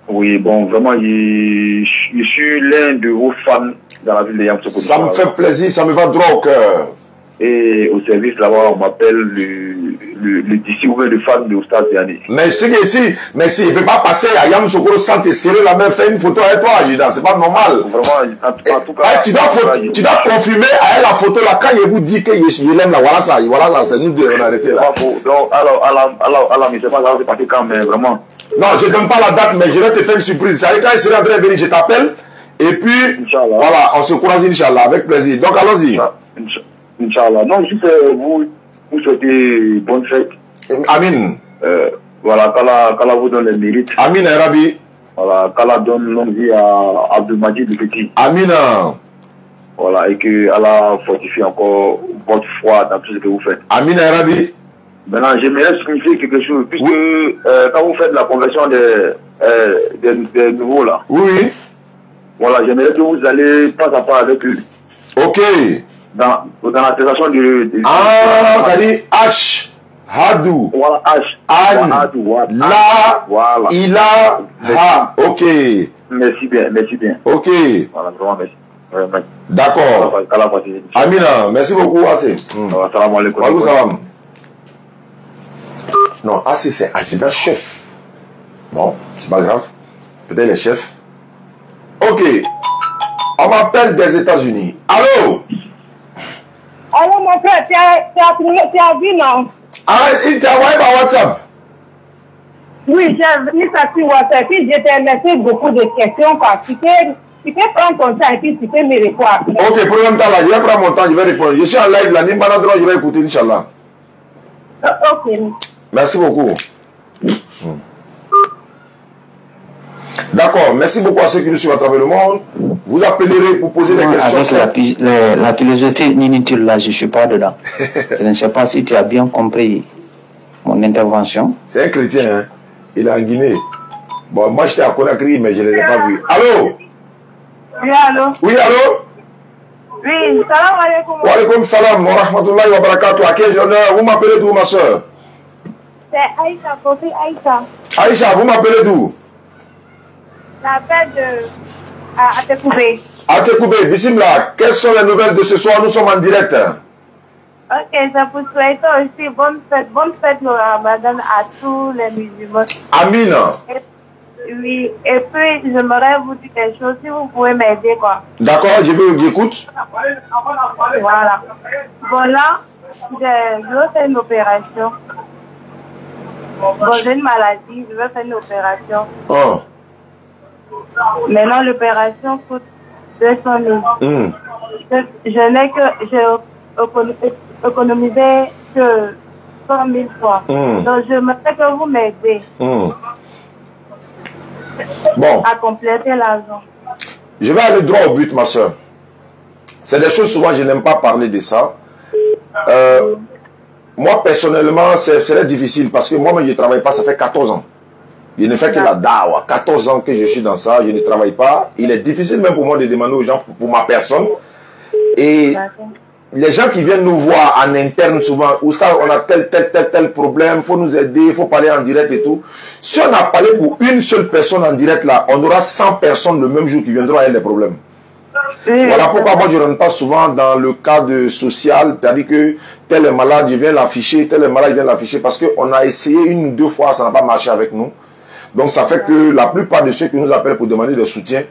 Oui, bon, vraiment, je suis l'un de vos fans dans la ville de Yamoussoukro. Ça me fait plaisir, ça me va droit au cœur. Et au service là-bas, on m'appelle le disciple de fan de Oustaz Diané. Mais si, il ne peut pas passer à Yamoussoukro sans te serrer la main, faire une photo avec toi, adjudant, c'est pas normal. Vraiment, en tout cas, tu dois confirmer à elle la photo là, quand il vous dit que je l'aime là, voilà ça, c'est nous deux, on a arrêté là. Donc, alors, mais c'est pas grave, c'est parti quand même, vraiment. Non, je ne donne pas la date, mais je vais te faire une surprise. Ça, quand il sera en train de venir, je t'appelle, et puis, voilà, on se croise, Inch'Allah, avec plaisir. Donc, allons-y. Inch'Allah. Non, juste vous souhaitez bonne fête. Amin. Voilà, qu'Allah vous donne les mérites. Amin, Rabbi. Voilà, qu'Allah donne longue vie à Abdelmajid le Petit. Amin. Voilà, et que Allah fortifie encore votre foi dans tout ce que vous faites. Amin, Rabbi. Maintenant, j'aimerais signifier quelque chose, puisque quand vous faites la conversion des nouveaux là. Oui. Voilà, j'aimerais que vous allez pas à pas avec eux. Ok. Dans l'attestation de ça dit H. Hadou. Voilà, H. An. La. Voilà. Ila. Ha. Ok. Merci bien. Ok. Voilà, vraiment merci. D'accord. Amina, merci beaucoup, Assez. Salam alaikum. Wa alaikum salam. Non, Assez, c'est adjudant chef. Bon, c'est pas grave. Peut-être les chefs. Ok. On m'appelle des États-Unis. Allô? Allô, mon frère, tu as vu, non? Ah, il t'a envoyé par WhatsApp? Oui, j'ai vu ça sur WhatsApp. Puis je t'ai laissé beaucoup de questions, quoi. Tu peux prendre ton temps et puis tu peux me répondre. Ok, pour le même temps là, je vais prendre mon temps, je vais répondre. Je suis en live là, je vais écouter, Inch'Allah. Ok. Merci beaucoup. D'accord, merci beaucoup à ceux qui nous suivent à travers le monde. Vous appellerez pour poser des questions. Avec la philosophie inutile là, je ne suis pas dedans. Je ne sais pas si tu as bien compris mon intervention. C'est un chrétien, hein? Il est en Guinée. Bon, moi j'étais à Conakry, mais je ne l'ai pas vu. Allô? Oui, allô? Oui, allô? Oui, salam alaikum. Wa alaikum salam wa rahmatullahi wa barakatuh. À quel honneur? Vous m'appelez d'où, ma soeur? C'est Aïcha, Kofi Aïcha. Aïcha, vous m'appelez d'où? L'appel de Atekoubé. Atekoubé, bismillah. Quelles sont les nouvelles de ce soir? Nous sommes en direct. Ok, je vous souhaite aussi bonne fête le Ramadan à tous les musulmans. Amin. Oui, et puis j'aimerais vous dire quelque chose, si vous pouvez m'aider, quoi. D'accord, j'écoute. Voilà. Bon, là, je veux faire une opération. Bon, j'ai une maladie, je veux faire une opération. Oh. Maintenant, l'opération coûte 200 000. Je n'ai que... J'ai économisé que 100 000 fois. Donc, je me fais que vous m'aidez. Bon. À compléter l'argent. Je vais aller droit au but, ma soeur. C'est des choses, souvent, je n'aime pas parler de ça. Moi, personnellement, c'est difficile parce que moi-même, je ne travaille pas, ça fait 14 ans. Je ne fais que la dawa. 14 ans que je suis dans ça, je ne travaille pas. Il est difficile même pour moi de demander aux gens pour ma personne. Et les gens qui viennent nous voir en interne souvent, Oustaz, on a tel problème, il faut nous aider, il faut parler en direct et tout. Si on a parlé pour une seule personne en direct là, on aura 100 personnes le même jour qui viendront avec des problèmes. Voilà pourquoi moi je ne rentre pas souvent dans le cadre social, c'est-à-dire que tel est malade, je viens l'afficher, tel est malade, je viens l'afficher, parce qu'on a essayé 1 ou 2 fois, ça n'a pas marché avec nous. Donc ça fait que la plupart de ceux qui nous appellent pour demander des soutiens,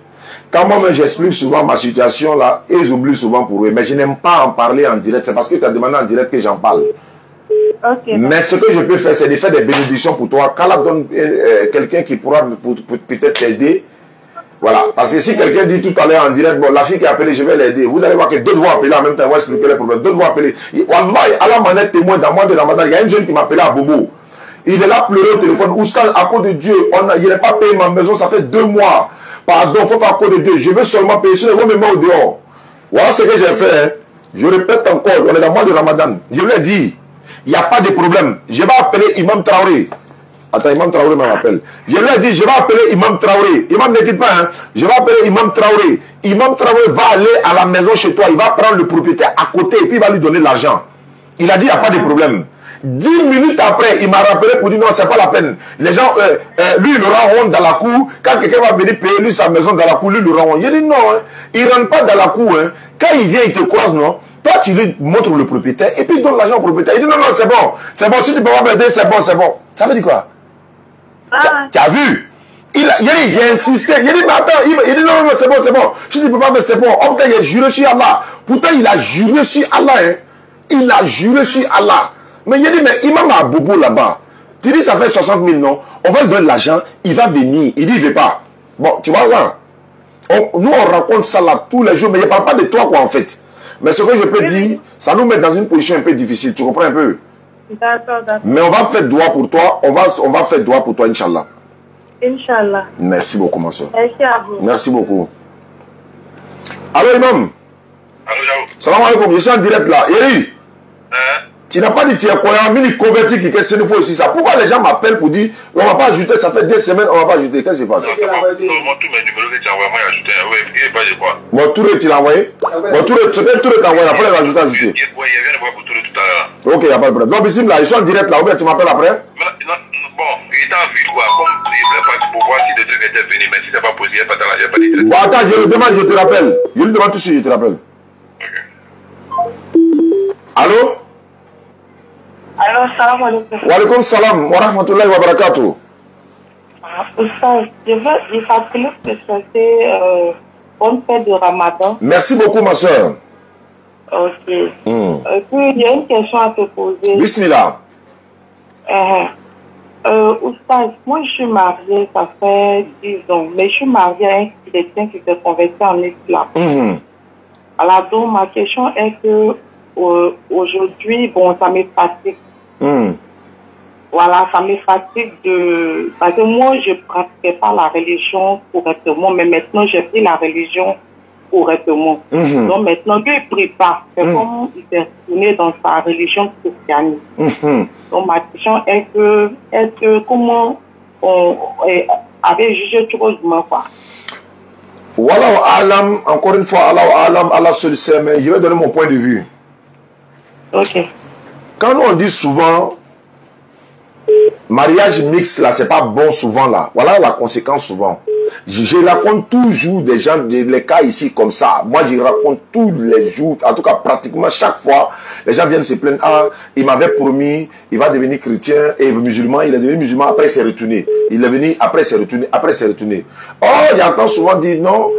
quand moi-même j'explique souvent ma situation là, et ils oublient souvent pour eux, mais je n'aime pas en parler en direct, c'est parce que tu as demandé en direct que j'en parle. Mais ce que je peux faire, c'est de faire des bénédictions pour toi. Quand la donne quelqu'un qui pourra peut-être t'aider, voilà. Parce que si quelqu'un dit tout à l'heure en direct, bon, la fille qui a appelé, je vais l'aider. Vous allez voir que d'autres vont appeler en même temps, ils vont expliquer les problèmes. D'autres vont appeler. Wallah, à la manette témoin, dans moi de Ramadan, il y a une jeune qui m'a appelé à Bobo. Il est là pleurer au téléphone. Oustaz, à cause de Dieu, il n'a pas payé ma maison, ça fait 2 mois. Pardon, il faut faire à cause de Dieu. Je veux seulement payer. Sinon, ils vont me mettre au dehors. Voilà ce que j'ai fait. Hein. Je répète encore, on est dans le mois de Ramadan. Je lui ai dit, il n'y a pas de problème. Je vais appeler Imam Traoré. Attends, Imam Traoré m'appelle. Je lui ai dit, je vais appeler Imam Traoré. Imam, ne quitte pas, hein. Je vais appeler Imam Traoré. Imam Traoré va aller à la maison chez toi. Il va prendre le propriétaire à côté et puis il va lui donner l'argent. Il a dit, il n'y a pas de problème. 10 minutes après, il m'a rappelé pour dire non, c'est pas la peine. Les gens, lui, il le rend honte dans la cour. Quand quelqu'un va venir payer lui sa maison dans la cour, lui, il le rend honte. Il dit non, hein, il ne rentre pas dans la cour. Hein. Quand il vient, il te croise, non. Toi, tu lui montres le propriétaire et puis il donne l'argent au propriétaire. Il dit non, non, c'est bon. C'est bon, si tu peux pas m'aider, c'est bon, c'est bon. Ça veut dire quoi? Tu as vu? Il a insisté. Il dit, mais attends, il dit non, non, c'est bon, c'est bon. Si tu ne peux pas, mais c'est bon. En fait, il a juré sur Allah. Pourtant, il a juré sur Allah. Hein. Il a juré sur Allah. Mais il a dit, mais Imam a bobo là-bas. Tu dis, ça fait 60 000, non? On va lui donner l'argent, il va venir. Il dit, il ne veut pas. Bon, tu vois là. Nous, on raconte ça là tous les jours, mais il ne parle pas de toi, quoi, en fait. Mais ce que je peux dire, ça nous met dans une position un peu difficile. Tu comprends un peu? D'accord, d'accord. Mais on va faire doigt pour toi. On va faire doigt pour toi, Inch'Allah. Inch'Allah. Merci beaucoup, ma soeur. Merci à vous. Merci beaucoup. Allô, Imam? Allô, Jao. Salam alaikum, je suis en direct là. Yeri, tu n'as pas dit que tu es croyant, mais il converti qui qu'est-ce qu'il faut aussi ça. Pourquoi les gens m'appellent pour dire on ne va pas ajouter, ça fait 2 semaines, on ne va pas ajouter. Qu'est-ce qui se passe? Non, tous mes numéros que tu as envoyés, moi j'ai ajouté. Oui, il n'est pas de quoi. Bon, Touré, tu l'as envoyé? Bon, Touré, c'est quel Touré t'a envoyé? Après, il va ajouter. Oui, il vient de voir pour Touré tout à l'heure. Ok, il n'y a pas de problème. Donc, Bissim, là, ils sont en direct là, ou bien tu m'appelles après? Bon, il était en ville quoi. Comme il ne voulait pas pour voir si le truc était venu, mais si ce n'est pas possible, il n'y a pas de Bon, attends, je le demande, je te rappelle. Je lui demande tout de suite, je te rappelle. Allô? Alors, salam alaikum. Wa alaikum salam wa rahmatullahi wa barakatuh. Je veux rappeler que c'était bonne fête de Ramadan. Merci beaucoup, ma soeur. Ok. Puis, il y a une question à te poser. Bismillah. Oustaz, moi je suis mariée, ça fait 10 ans, mais je suis mariée à un chrétien qui s'est converti en islam. Alors, donc, ma question est que aujourd'hui, bon, ça me fatigue. Voilà, ça me fatigue de... Parce que moi, je ne pratiquais pas la religion correctement, mais maintenant, j'ai pris la religion correctement. Donc maintenant, lui, il ne prie pas. C'est comme il s'est retourné dans sa religion christiane. Donc ma question est que comment on avait jugé trop demain, quoi. Wallahu alam, encore une fois, Allahu alam, Allah seul sait, mais je vais donner mon point de vue. Ok. Quand on dit souvent mariage mixte là, c'est pas bon souvent là. Voilà la conséquence souvent. je raconte toujours des gens, les cas ici comme ça. Moi, je raconte tous les jours, en tout cas pratiquement chaque fois, les gens viennent se plaindre. Ah, il m'avait promis, il va devenir chrétien et musulman. Il est devenu musulman, après il s'est retourné. Il est venu, après il s'est retourné, après il s'est retourné. Oh, j'entends souvent dire non,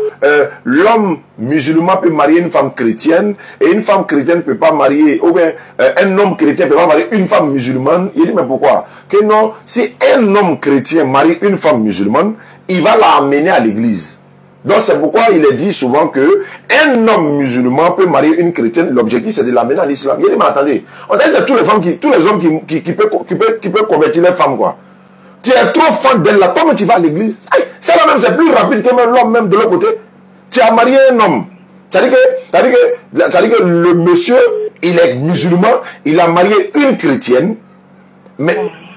l'homme musulman peut marier une femme chrétienne et une femme chrétienne ne peut pas marier, ou bien un homme chrétien ne peut pas marier une femme musulmane. Il dit mais pourquoi? Que non, si un homme chrétien marie une femme musulmane, il va la amener à l'église. Donc c'est pourquoi il est dit souvent que un homme musulman peut marier une chrétienne. L'objectif c'est de l'amener à l'islam. Il dit mais attendez, on dit c'est tous les hommes qui peuvent convertir les femmes quoi. Tu es trop fan d'elle là, toi tu vas à l'église. C'est là même, c'est plus rapide que même l'homme même de l'autre côté. Tu as marié un homme. C'est-à-dire que le monsieur, il est musulman, il a marié une chrétienne, mais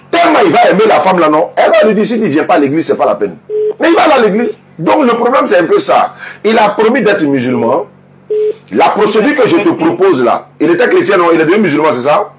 tellement il va aimer la femme là, non, elle va lui dire si tu ne viens pas à l'église, c'est pas la peine. Mais il va aller à l'église. Donc le problème c'est un peu ça. Il a promis d'être musulman. La procédure que je te propose là, il était chrétien, non, il est devenu musulman, c'est ça?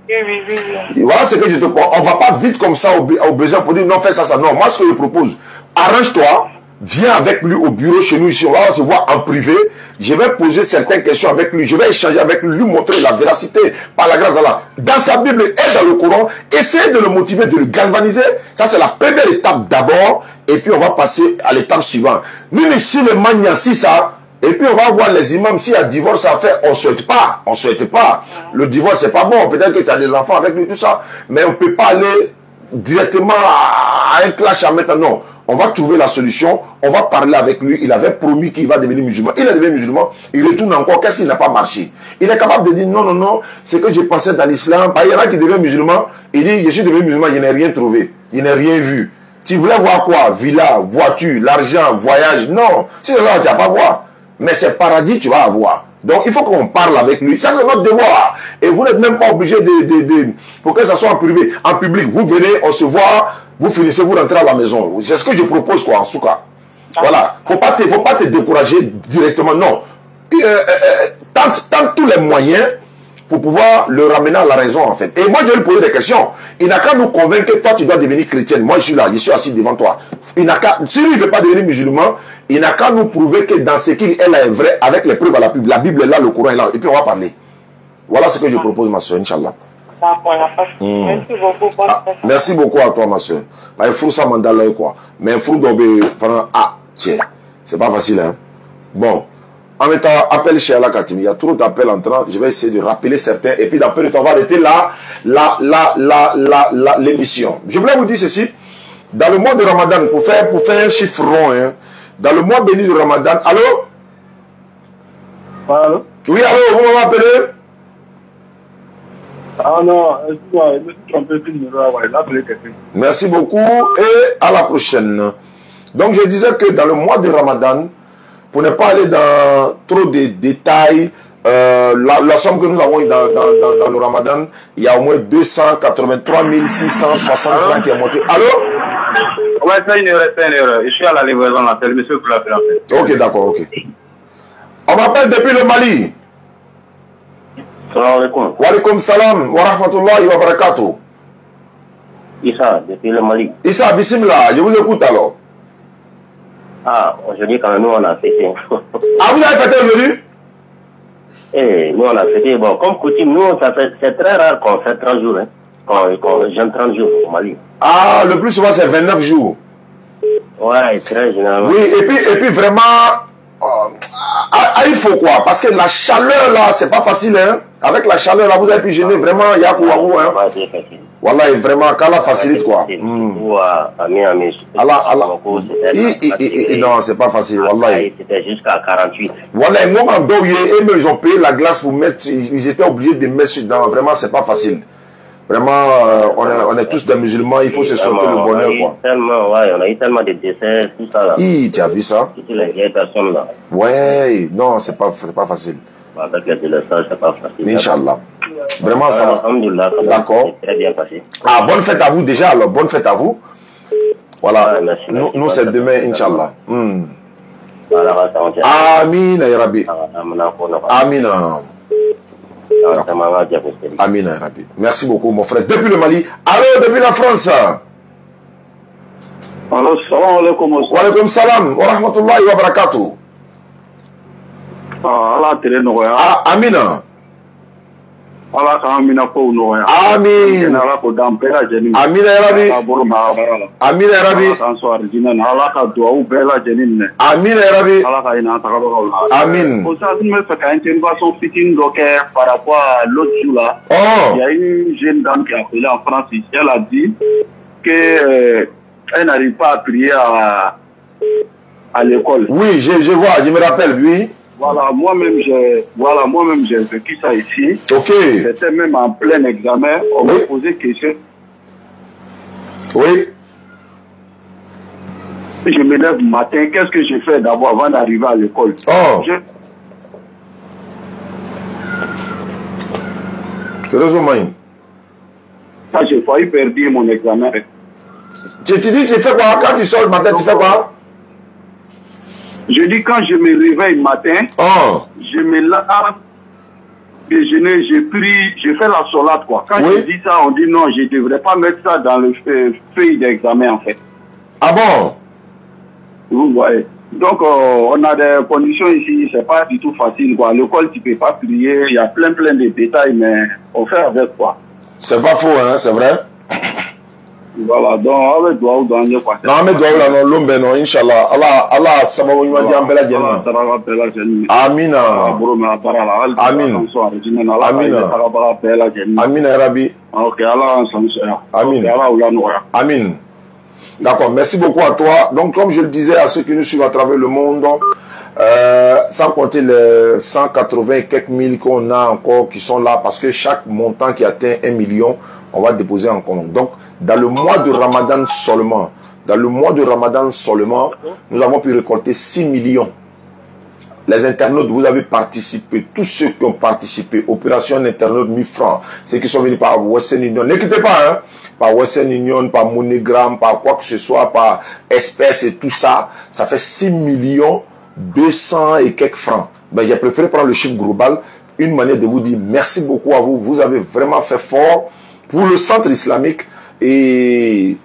Oui. Voilà ce que je te propose. On ne va pas vite comme ça au besoin pour dire non, fais ça, ça. Non, moi ce que je propose, arrange-toi, viens avec lui au bureau chez nous ici, on va se voir en privé. Je vais poser certaines questions avec lui, je vais échanger avec lui, lui montrer la véracité par la grâce d'Allah. Dans sa Bible et dans le Coran, essayer de le motiver, de le galvaniser. Ça c'est la première étape d'abord, et puis on va passer à l'étape suivante. Nous ici, le mania, si ça. Et puis on va voir les imams, s'il y a divorce à faire, on ne souhaite pas, on ne souhaite pas. Le divorce c'est pas bon, peut-être que tu as des enfants avec lui, tout ça, mais on ne peut pas aller directement à un clash à mettre, non. On va trouver la solution, on va parler avec lui, il avait promis qu'il va devenir musulman, il est devenu musulman, il retourne encore, qu'est-ce qui n'a pas marché? Il est capable de dire non, non, non, c'est que je pensais dans l'islam, il y en a qui deviennent musulman, il dit je suis devenu musulman, je n'ai rien trouvé, je n'ai rien vu. Tu voulais voir quoi? Villa, voiture, l'argent, voyage, non, si c'est là tu n'as pas voir. Mais c'est paradis, tu vas avoir. Donc, il faut qu'on parle avec lui. Ça, c'est notre devoir. Et vous n'êtes même pas obligé pour que ça soit en privé. En public, vous venez, on se voit, vous finissez, vous rentrez à la maison. C'est ce que je propose, quoi, en tout cas. Voilà. Faut pas te décourager directement, non. Tente tous les moyens pour pouvoir le ramener à la raison, en fait. Et moi, je vais lui poser des questions. Il n'a qu'à nous convaincre que toi, tu dois devenir chrétienne. Moi, je suis là, je suis assis devant toi. Si lui ne veut pas devenir musulman, il n'a qu'à nous prouver que dans ce qu'il est vrai, avec les preuves à la Bible. La Bible est là, le Coran est là. Et puis, on va parler. Voilà ce que je propose, ma soeur, Inch'Allah. Merci beaucoup. Merci beaucoup à toi, ma soeur. Il faut ça mandala, quoi. Mais il faut d'obéir. Tiens, c'est pas facile, hein. Bon. En même temps, appelle chez Allah Katimi. Il y a trop d'appels entrants. Je vais essayer de rappeler certains. Et puis, d'après le temps, on va arrêter l'émission. Je voulais vous dire ceci. Dans le mois de Ramadan, pour faire un chiffre rond, hein, dans le mois béni de Ramadan, allô? Allô? Oui, allô, vous m'appelez? Ah non, excuse-moi, je me suis trompé de numéro, il a appelé quelqu'un. Merci beaucoup et à la prochaine. Donc, je disais que dans le mois de Ramadan, pour ne pas aller dans trop de détails, la somme que nous avons dans le Ramadan, il y a au moins 283 660 francs qui est monté. Allô? Ouais, c'est une erreur. Je suis à la livraison là, c'est le monsieur qui l'a fait en fait. Ok, d'accord, ok. On m'appelle depuis le Mali. Salam alaikum. Wa alaikum salam wa rahmatullahi wa barakatuh. Issa, depuis le Mali. Issa, bismillah, je vous écoute alors. Ah, aujourd'hui quand même, nous on a fêté. Ah, vous avez fêté aujourd'hui? Eh, nous on a fêté. Bon, comme coutume, nous, c'est très rare qu'on fait 30 jours, hein. Qu'on jeûne 30 jours au Mali. Ah, le plus souvent c'est 29 jours. Ouais, très généralement. Oui, et puis vraiment, il faut quoi? Parce que la chaleur là, c'est pas facile, hein. Avec la chaleur là, vous avez pu gêner vraiment, il y a pour vous, hein. Voilà, et vraiment, qu'Allah facilite quoi. Non, c'est pas facile, Wallah. C'était jusqu'à 48. Voilà, et moi, eux, ils ont payé la glace pour mettre, ils étaient obligés de mettre dedans. Vraiment, c'est pas facile. Vraiment, on est tous des musulmans, il faut se sortir le bonheur, quoi. Tellement, ouais, on a eu tellement de décès, tout ça là. Tu as vu ça? Toutes les vieilles personnes là. Ouais, non, c'est pas facile. Avec les délaissages, c'est pas facile. Inch'Allah. Vraiment, ça va. D'accord. Très bien passé. Ah, bonne fête à vous déjà, alors. Bonne fête à vous. Voilà. Ouais, merci, nous c'est demain, Inch'Allah. Amin, ya Rabbi. Amin. Amin, ya Rabbi. Merci beaucoup, mon frère. Depuis le Mali. Allô, depuis la France. Alors, salam alaikum. Wa alaikum salam wa rahmatullahi wa barakatuh. Allah tere nogoya. Amina. Allah ka amina ko nogoya. Amin. Allah ko dan bela jeni. Amina ya rabbi. Amina ya rabbi. Allah ka so arjina Allah ka du'a bela jeni ne. Amina ya rabbi. Allah ka ina ta ko. Amin. Pour ça, je me fais une intervention fitting donc par rapport à l'autre jour là. Il y a une jeune dame qui a appelé en France ici. Elle a dit que elle n'arrive pas à prier à l'école. Oui, je vois, je me rappelle, oui. Voilà, moi-même j'ai vécu ça ici. Ok. C'était même en plein examen. On m'a posé question. Oui. Je me lève le matin. Qu'est-ce que je fais d'abord avant d'arriver à l'école? Oh. Ça, j'ai failli perdre mon examen. Tu dis, tu fais quoi? Quand tu sors le matin, tu fais quoi? Je dis, quand je me réveille le matin, je me lave, déjeuner, je prie, je fais la solade, quoi. Quand je dis ça, on dit non, je ne devrais pas mettre ça dans le feuille d'examen, en fait. Ah bon? Vous voyez. Donc, on a des conditions ici, c'est pas du tout facile, quoi. À l'école, tu ne peux pas prier, il y a plein de détails, mais on fait avec, quoi. C'est pas faux, hein, c'est vrai? Voilà, donc, avec doigt ou dernier, quoi. Non, mais doigt ou là, non, l'homme, non, Inch'Allah. Allah, ça va vous dire en belle Amina. Amina. Amina, Rabbi. Ok, Allah, Amin. Amin. D'accord, merci beaucoup à toi. Donc, comme je le disais à ceux qui nous suivent à travers le monde, sans compter les 180 et quelques mille qu'on a encore qui sont là, parce que chaque montant qui atteint 1 million, on va déposer en compte. Donc, dans le mois de Ramadan seulement, nous avons pu récolter 6 millions. Les internautes, vous avez participé, tous ceux qui ont participé, opération internaute 1000 francs, ceux qui sont venus par Western Union, n'inquiétez pas, hein, par Western Union, par MoneyGram, par quoi que ce soit, par espèces et tout ça, ça fait 6 millions 200 et quelques francs. Ben, j'ai préféré prendre le chiffre global, une manière de vous dire merci beaucoup à vous, vous avez vraiment fait fort pour le centre islamique et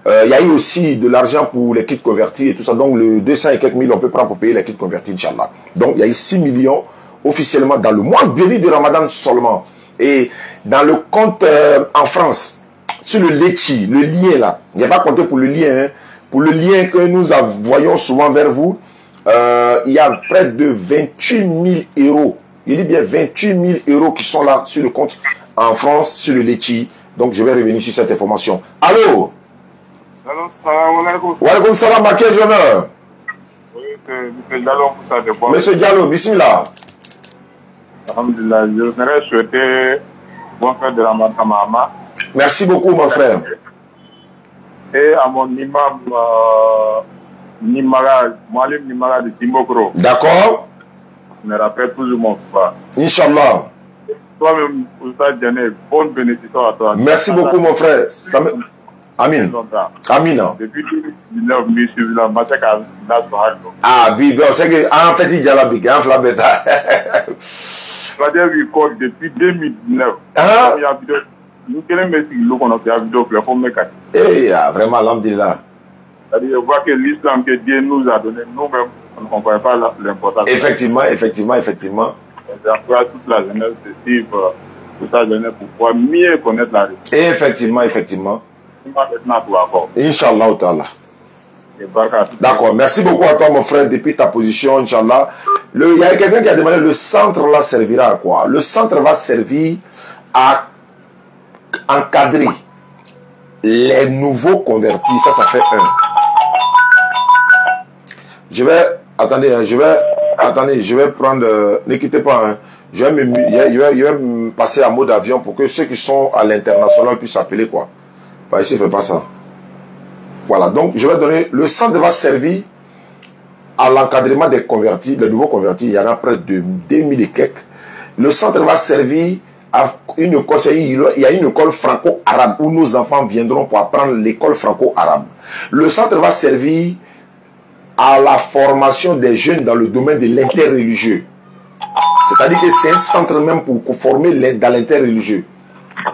il y a eu aussi de l'argent pour les kits convertis et tout ça. Donc, le 200 et quelques mille, on peut prendre pour payer les kits convertis, Inch'Allah. Donc, il y a eu 6 millions officiellement dans le mois béni de Ramadan seulement. Et dans le compte en France, sur le Litchi, le lien là, il n'y a pas compté pour le lien, hein, pour le lien que nous voyons souvent vers vous, il y a près de 28 000 euros. Il dit bien 28 000 euros qui sont là sur le compte en France, sur le Litchi. Donc, je vais revenir sur cette information. Allô? Wa alaikum salam, à quel honneur? Oui, c'est M. Diallo Moussa de Bois. Monsieur Diallo, bismillah. Alhamdulillah, je voudrais souhaiter bon fête de Ramadan à ma maman. Merci beaucoup, mon frère. Et à mon imam Moualim Nimara de Timbokro. D'accord. Je me rappelle toujours mon frère. Inch'Allah. Toi-même, Oustaz Diané, bonne bénédiction à toi. Merci beaucoup, mon frère. Amin. Amina. Depuis 2019, je suis là, ah, oui, c'est que, en fait, il y a la big, hein, la bêta. C'est-à-dire que depuis 2019, nous queremos mettre le qu'on a fait la vidéo pour me casser. Eh, vraiment, alhamdulillah. C'est-à-dire, je vois que l'islam que Dieu nous a donné, nous-mêmes, on ne comprend pas l'importance. Effectivement. J'encourage toute la jeunesse de suivre toute la jeunesse pour pouvoir mieux connaître la religion. Effectivement. Inch'Allah ta'ala. D'accord, merci beaucoup à toi mon frère depuis ta position, Inch'Allah. Il y a quelqu'un qui a demandé le centre là servira à quoi? Le centre va servir à encadrer les nouveaux convertis, ça fait un. Je vais prendre, ne quittez pas, hein. Je vais me passer en mode avion pour que ceux qui sont à l'international puissent appeler quoi. Pas ici, ne fais pas ça. Voilà, donc je vais donner, le centre va servir à l'encadrement des convertis, des nouveaux convertis, il y en a près de 2000 et quelques. Le centre va servir à une école, il y a une école franco-arabe où nos enfants viendront pour apprendre l'école franco-arabe. Le centre va servir à la formation des jeunes dans le domaine de l'interreligieux. C'est-à-dire que c'est un centre même pour former dans l'interreligieux.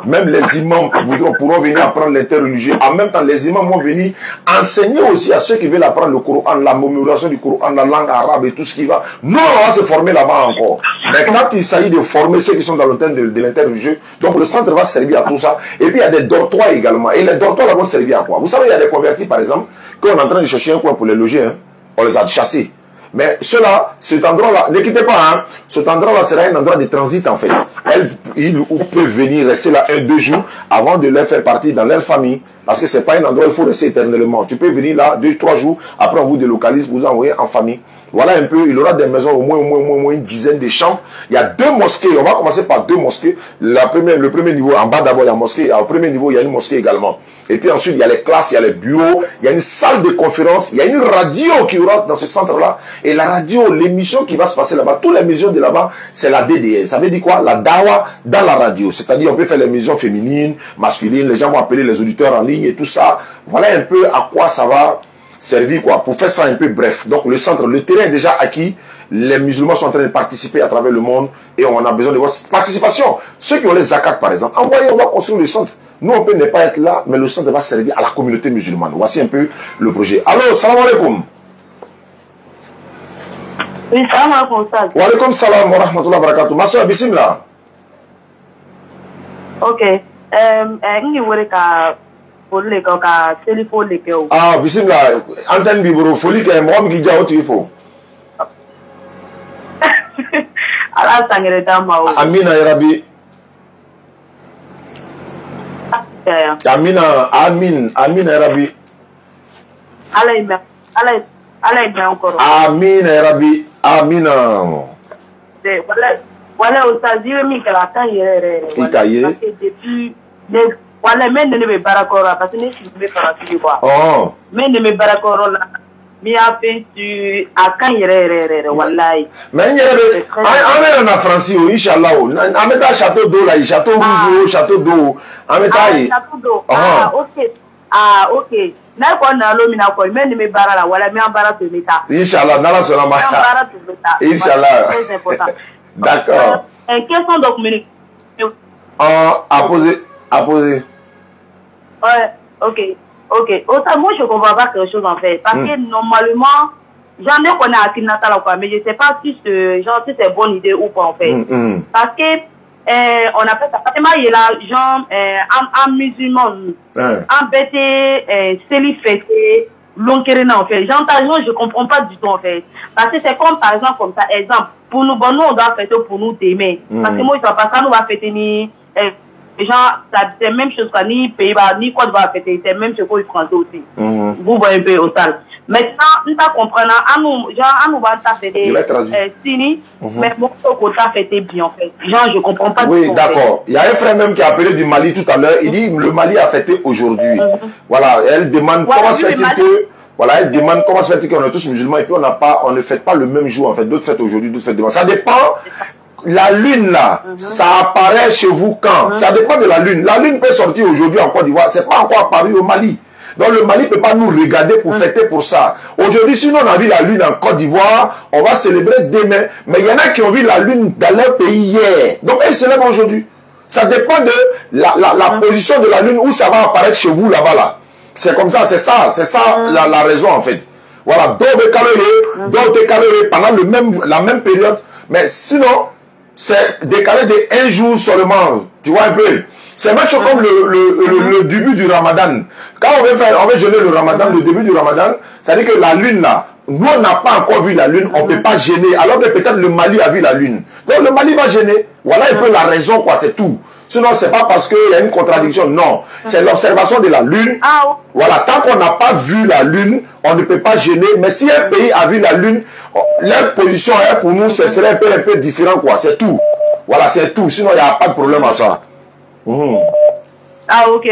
Même les imams pourront venir apprendre l'interreligieux. En même temps, les imams vont venir enseigner aussi à ceux qui veulent apprendre le Coran, la mémorisation du Coran, la langue arabe et tout ce qui va. Nous, on va se former là-bas encore. Mais quand il s'agit de former ceux qui sont dans le thème de l'interreligieux, donc le centre va servir à tout ça. Et puis il y a des dortoirs également. Et les dortoirs là vont servir à quoi? Vous savez, il y a des convertis par exemple, qu'on est en train de chercher un coin pour les loger, hein. On les a chassés. Mais ceux-là, cet endroit-là, ne quittez pas, hein. Cet endroit-là sera un endroit de transit en fait. Ils peuvent venir rester là 1-2 jours avant de leur faire partie dans leur famille. Parce que ce n'est pas un endroit où il faut rester éternellement. Tu peux venir là 2-3 jours, après on vous délocalise, vous envoyez en famille. Voilà un peu, il aura des maisons au moins une dizaine de chambres. Il y a 2 mosquées, on va commencer par 2 mosquées. Le premier niveau, en bas d'abord il y a une mosquée, au premier niveau il y a une mosquée également. Et puis ensuite il y a les classes, il y a les bureaux, il y a une salle de conférence, il y a une radio qui aura dans ce centre-là. Et la radio, l'émission qui va se passer là-bas, toutes les émissions de là-bas, c'est la DDS. Ça veut dire quoi? La dawa dans la radio. C'est-à-dire on peut faire les émissions féminines, masculines, les gens vont appeler les auditeurs en ligne et tout ça. Voilà un peu à quoi ça va servir quoi, pour faire ça un peu bref. Donc le centre, le terrain est déjà acquis, les musulmans sont en train de participer à travers le monde et on a besoin de votre participation. Ceux qui ont les zakats par exemple, envoyez, on va construire le centre. Nous on peut ne pas être là, mais le centre va servir à la communauté musulmane. Voici un peu le projet. Alors, salam alaikum. Oui, salam alaikum. Wa alaikum salam wa rahmatullahi wa barakatuh. Ma soeur, bismillah. Ok. Ah, bismillah. Antenne biboro, folie que moi qui déjà au tifo. Allah sangere dama. Amina ya Rabbi. Amina, amin, amin ya Rabbi. Allah encore. Amin ya Rabbi, amina. Voilà, au stade mi que la taille. Itaye. Depuis voilà, mais ne me barakora parce que je suis pas quoi. Oh. Mais ne me barakora là. Mi a fait tu à quand yere wallahi. Mais yere on est en France inchallah. On met un château d'eau là, château rouge, château d'eau. On met château d'eau. Ah OK. Ah OK. Na ko na lo mi na ko mais ne me barala wala mi en bara to meta. Inchallah, dans la salama. Inchallah. C'est important. D'accord. Quels sont donc mes à poser. Ouais, ok. Autant, moi, je comprends pas quelque chose, en fait. Parce que, normalement, j'en ai qu'on a à Kinatala, quoi, mais je sais pas si si c'est bonne idée ou pas, en fait. Parce que, on appelle ça, Fatima, il est là, genre, en musulman, en bêté, célibataire, l'onkerena, en fait. J'entends, je comprends pas du tout, en fait. Parce que c'est comme, par exemple, comme ça, exemple, pour nous, bon, nous, on doit fêter pour nous demain. Parce que moi, je ne sais pas ça, nous, on va fêter ni, genre, c'est la même chose que ni Pays-Bas, ni Côte d'Ivoire fêter, c'est la même chose que les Français aussi. Vous voyez un peu au sale. Maintenant, nous comprenons, genre, nous va fêter, Sini, mais moi, on va fêter bien, en fait. Genre, je comprends pas. Oui, d'accord. Il y a un frère même qui a appelé du Mali tout à l'heure, il dit, le Mali a fêté aujourd'hui. Voilà, elle demande, comment se fait-il que, voilà, elle demande comment se fait-il qu'on est tous musulmans et puis on ne fête pas le même jour, en fait. D'autres fêtent aujourd'hui, d'autres fêtent demain. Ça dépend. La lune là, ça apparaît chez vous quand? Ça dépend de la lune. La lune peut sortir aujourd'hui en Côte d'Ivoire, c'est pas encore apparu au Mali. Donc le Mali ne peut pas nous regarder pour fêter pour ça. Aujourd'hui, si nous on a vu la lune en Côte d'Ivoire, on va célébrer demain. Mais il y en a qui ont vu la lune dans leur pays hier. Donc elles célèbrent aujourd'hui. Ça dépend de la position de la lune où ça va apparaître chez vous là-bas là. C'est comme ça, c'est ça la raison en fait. Voilà, d'autres calés pendant la même période. Mais sinon, c'est décalé de 1 jour seulement. Tu vois un peu. C'est même comme le début du Ramadan. Quand on veut jeûner le Ramadan, le début du Ramadan, c'est-à-dire que la lune là, nous on n'a pas encore vu la lune, on ne peut pas gêner. Alors que peut-être le Mali a vu la lune. Donc le Mali va gêner. Voilà un peu la raison, quoi, c'est tout. Sinon, c'est pas parce qu'il y a une contradiction. Non. C'est l'observation de la lune. Voilà. Tant qu'on n'a pas vu la lune, on ne peut pas gêner. Mais si un pays a vu la lune, leur position, pour nous, ce serait un peu différent, quoi. C'est tout. Voilà, c'est tout. Sinon, il n'y a pas de problème à ça. Ah, ok.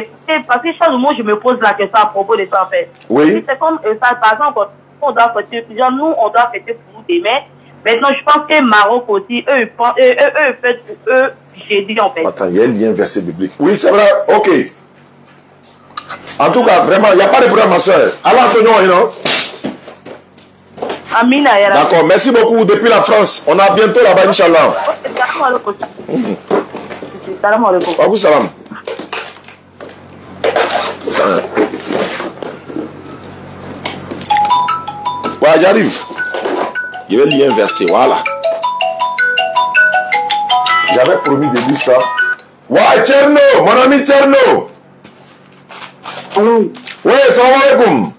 Parce que chaque moment, je me pose la question à propos de ça, en fait. Oui. C'est comme ça, par exemple, on doit fêter, nous, on doit fêter pour nous demain. Maintenant, je pense que Maroc aussi, eux fêtent pour eux, j'ai dit, en fait. Attends, il y a un lien verset biblique. Oui, c'est vrai. Ok. En tout cas, vraiment, il n'y a pas de problème, ma soeur. Allah, non? Amina, d'accord, merci beaucoup depuis la France. On a bientôt là-bas, Inch'Allah. Salam alaikum. Salam. Ouais, j'arrive. Je vais lui inverser, voilà. J'avais promis de dire ça. Ouais, Tcherno, mon ami Tcherno. Ouais, salam alaikum.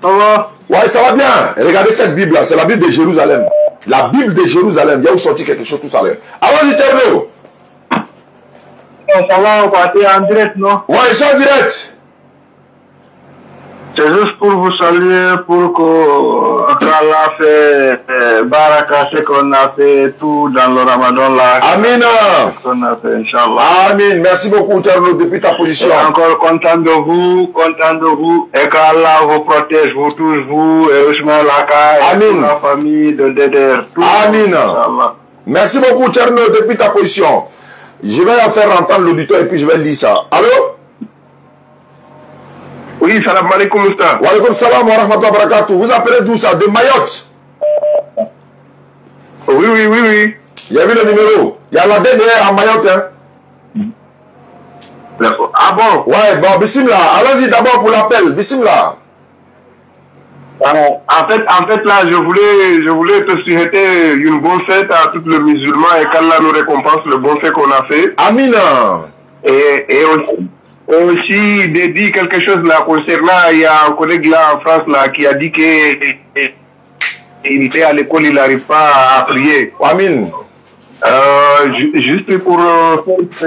Ça va? Ouais, ça va bien. Regardez cette Bible là, c'est la Bible de Jérusalem. La Bible de Jérusalem. Il y a où sorti quelque chose tout à l'heure. Allons-y, Tcherno. Ça va, on va être en direct, non? Ouais, je suis en direct. C'est juste pour vous saluer, pour qu'Allah fait baraka, ce qu'on a fait tout dans le Ramadan là. Amin. Ce qu'on a fait, Inch'Allah. Amin. Merci beaucoup, Tcherno, depuis ta position. Et encore content de vous, et qu'Allah vous protège, vous tous, vous, et Ousmane Laka, et toute la famille de Deder. Amin. Merci beaucoup, Tcherno, depuis ta position. Je vais en faire entendre l'auditeur et puis je vais lire ça. Allô? Oui, salam alaikum, Oustaz. Wa alaikum salam wa rahmatullahi wa barakatuh. Vous appelez d'où ça? De Mayotte? Oui, oui, oui, oui. Il y a vu le numéro. Il y a la dernière à Mayotte, hein? Ah bon? Ouais, bon, bismillah. Allons-y d'abord pour l'appel. Bismillah. En fait, là, je voulais te souhaiter une bonne fête à tous les musulmans et qu'Allah nous récompense le bon fait qu'on a fait. Amin. Et aussi dédié quelque chose là concernant, il y a un collègue là en France là qui a dit qu'il était à l'école, il n'arrive pas à prier. Amin. Juste pour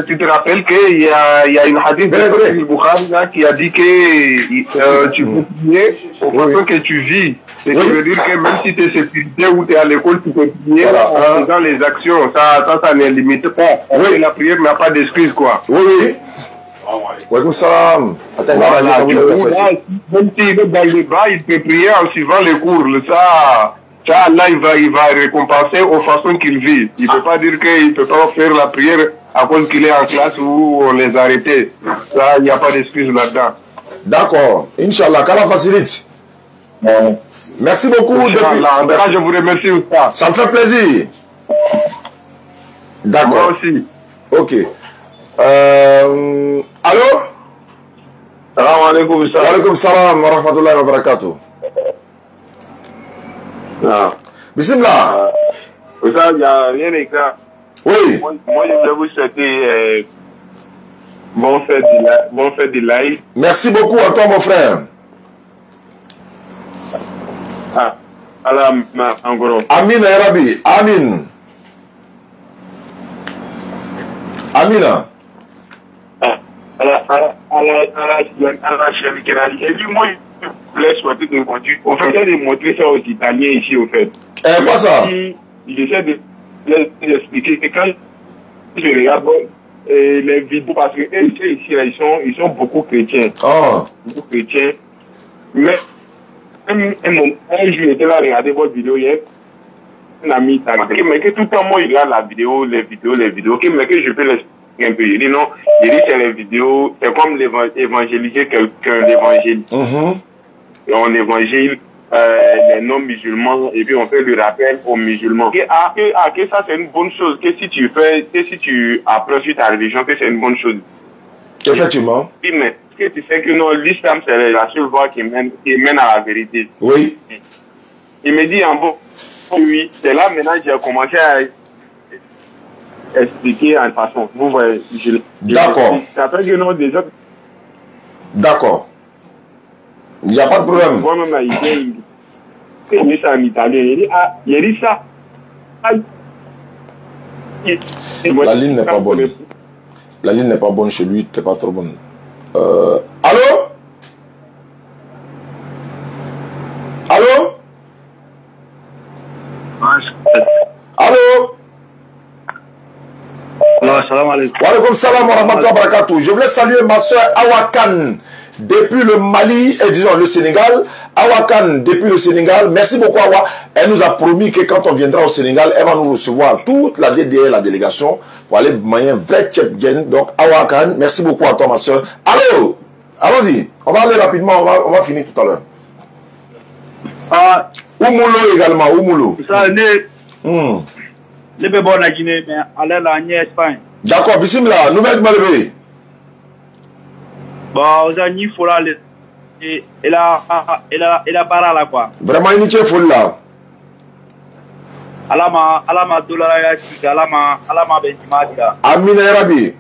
tu te rappelles qu'il y a une hadith de Bukhari là qui a dit que tu peux prier au façon que tu vis. Et ça veut dire que même si tu es sécurité ou tu es à l'école, tu peux prier en faisant les actions. Ça ne limite pas. Oui. La prière n'a pas d'excuse quoi. Oui, oui. Wa salam. Même s'il est dans le bas, il peut prier en suivant les cours. Ça, là, il va récompenser aux façons qu'il vit. Il ne peut pas dire qu'il ne peut pas faire la prière à cause qu'il est en classe ou on les a arrêtés. Ça, il n'y a pas d'excuse là-dedans. D'accord. Inch'Allah, qu'Allah facilite. Merci beaucoup. En tout cas, je vous remercie. Ça me fait plaisir. D'accord. Moi aussi. Ok. Allô? Salam alaikum. Wa alaikum salam wa rahmatullahi wa barakatuh. Bismillah. Il n'y a rien écrit. Oui. Moi, je voulais vous souhaiter bon fête de l'Aïd. Merci beaucoup à toi, mon frère. Allah, en gros. Amin, ya Rabbi. Amin. Amina. Et puis moi, je voulais souhaiter de continuer. On fait de montrer ça aux Italiens ici, au fait. Quoi ça? J'essaie de les expliquer que quand je regarde les vidéos, parce que ici, ils sont beaucoup chrétiens. Beaucoup chrétiens. Mais un jour, j'étais là à regarder votre vidéo hier. Un ami italien. Mais que tout le temps, moi, il regarde la vidéo, les vidéos. Mais que je peux l'expliquer un peu. Il dit non, il dit c'est les vidéos, c'est comme évangéliser quelqu'un, l'évangile. Et on évangile les non-musulmans et puis on fait le rappel aux musulmans. Que ça c'est une bonne chose, que si tu apprends sur ta religion, que c'est une bonne chose. Effectivement. Oui, mais ce que tu sais que non, l'islam c'est la seule voie qui mène à la vérité. Oui. Il me dit en bon, oui, c'est là maintenant j'ai commencé à expliquer en façon. Vous voyez, d'accord. Ça fait que non, déjà. D'accord. Il n'y a pas de problème. Moi-même, il dit ça en italien. Il dit ça. La ligne n'est pas bonne. La ligne n'est pas bonne chez lui, t'es pas trop bonne. Allô? Allô? Allô? Salam alaikum. Wa alaikum salam wa rahmatullahi wa barakatuh. Je voulais saluer ma soeur Awakan depuis le Mali et disons le Sénégal. Awakan depuis le Sénégal. Merci beaucoup Awa. Elle nous a promis que quand on viendra au Sénégal, elle va nous recevoir toute la DDR, la délégation, pour aller manger un vrai tchèp-gen. Donc Awakan, merci beaucoup à toi ma soeur. Allô? Allons-y. On va aller rapidement, on va finir tout à l'heure. Oumulo également, Oumulo. Ça, je vais bon la Guinée, mais aller là en Espagne. D'accord, bismillah, nouvelle de Malébé. Bon, il faut là, et la barre là quoi. Vraiment, il y a foule là. Alama dollar alama benchmark. Amina Rabi.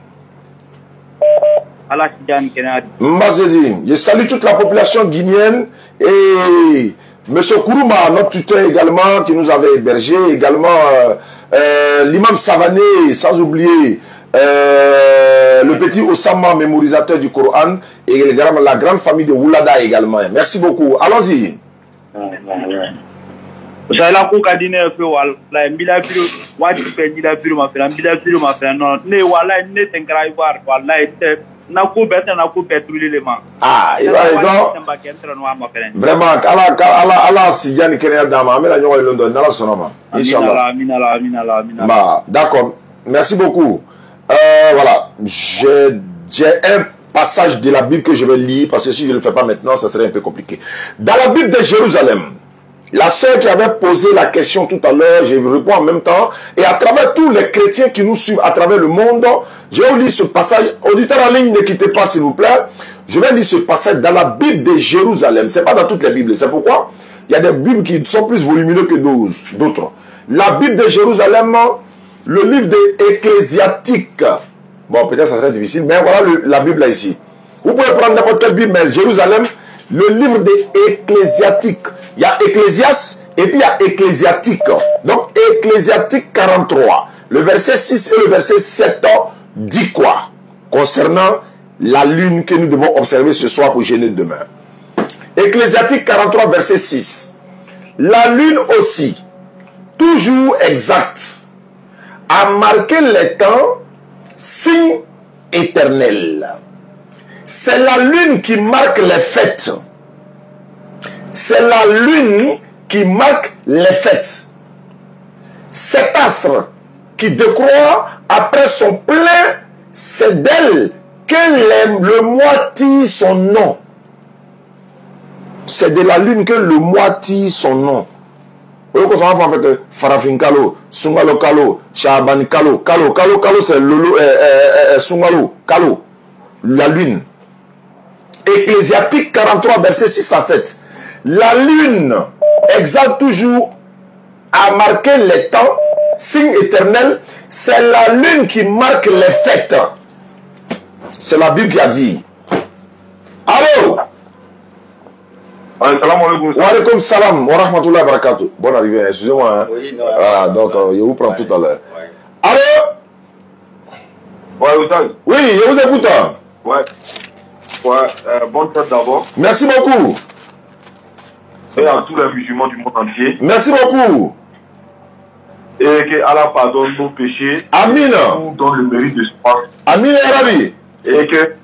Mbazedi, je salue toute la population guinéenne et M. Kourouma, notre tuteur également, qui nous avait hébergé, également l'imam Savané, sans oublier le petit Osama, mémorisateur du Coran, et la grande famille de Oulada également. Merci beaucoup. Allons-y. Vous savez, la coca dîner un peu, la mbila piro, wadi pendi la piro ma frère, mbila piro ma frère, non, ne wala, ne t'engraille voir, wala, na ko bête, na ko bête, l'élément. Ah, il va vraiment, Allah, si Yann Kenya Dama, mais la Nyon London, dans la Sonoma. Inch'Allah. Bah, d'accord. Merci beaucoup. Voilà. J'ai un passage de la Bible que je vais lire, parce que si je ne le fais pas maintenant, ça serait un peu compliqué. Dans la Bible de Jérusalem, la sœur qui avait posé la question tout à l'heure, je réponds en même temps. Et à travers tous les chrétiens qui nous suivent à travers le monde, je vais lire ce passage. Auditeurs en ligne, ne quittez pas s'il vous plaît. Je vais lire ce passage dans la Bible de Jérusalem. Ce n'est pas dans toutes les Bibles. C'est pourquoi il y a des Bibles qui sont plus volumineuses que d'autres. La Bible de Jérusalem, le livre de Ecclésiastique. Bon, peut-être ça serait difficile, mais voilà la Bible là ici. Vous pouvez prendre n'importe quelle Bible, mais Jérusalem, le livre de Ecclésiastique. Il y a Ecclésias et puis il y a Ecclésiastique. Donc Ecclésiastique 43. Le verset 6 et le verset 7 dit quoi concernant la lune que nous devons observer ce soir pour jeûner demain. Ecclésiastique 43 verset 6. La lune aussi, toujours exacte, a marqué les temps, signe éternel. C'est la lune qui marque les fêtes. C'est la lune qui marque les fêtes. Cet astre qui décroît après son plein, c'est d'elle que le mois tire son nom. C'est de la lune que le mois tire son nom. Vous voyez qu'on va faire Farafin Kalo, Sungalo Kalo, Shaban Kalo, Kalo c'est Lolo, Sungalo, Kalo, la lune. Ecclésiastique 43 verset 6 à 7. La lune exalte toujours à marquer les temps, signe éternel. C'est la lune qui marque les fêtes. C'est la Bible qui a dit. Allô? Wa alaikum salam wa rahmatullahi wa barakatuh. Bonne arrivée, excusez-moi. Hein. Oui, non, ah, donc je vous prends tout à l'heure. Allô? Ouais, oui, je vous écoute. Ouais. Ouais, bonne fête d'abord. Merci beaucoup. Et à tous les musulmans du monde entier. Merci beaucoup. Et que Allah pardonne nos péchés. Amin. Nous donne le mérite de ce pas. Amin et Rabbi. Et que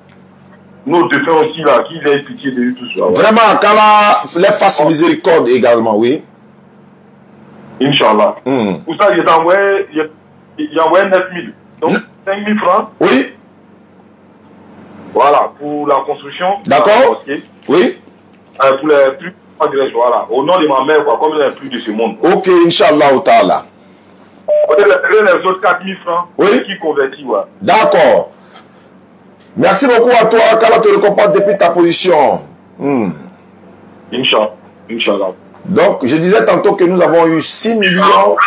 nos défunts aussi là, qu'il ait pitié de nous tous. Ouais. Vraiment, qu'Allah les fasse miséricorde également, oui. Inch'Allah. Pour ça, il a envoyé 9 000. Donc 5 000 francs. Oui. Voilà, pour la construction. D'accord. Oui. Pour les plus, voilà. Au nom de ma mère, quoi, comme il n'est plus de ce monde. Ok, Inch'Allah, Ta'ala. Les autres 4 000 francs. Oui. Qui convertit, ouais. D'accord. Merci beaucoup à toi, qu'Allah te récompense depuis ta position. Inch'Allah. Donc, je disais tantôt que nous avons eu 6 millions.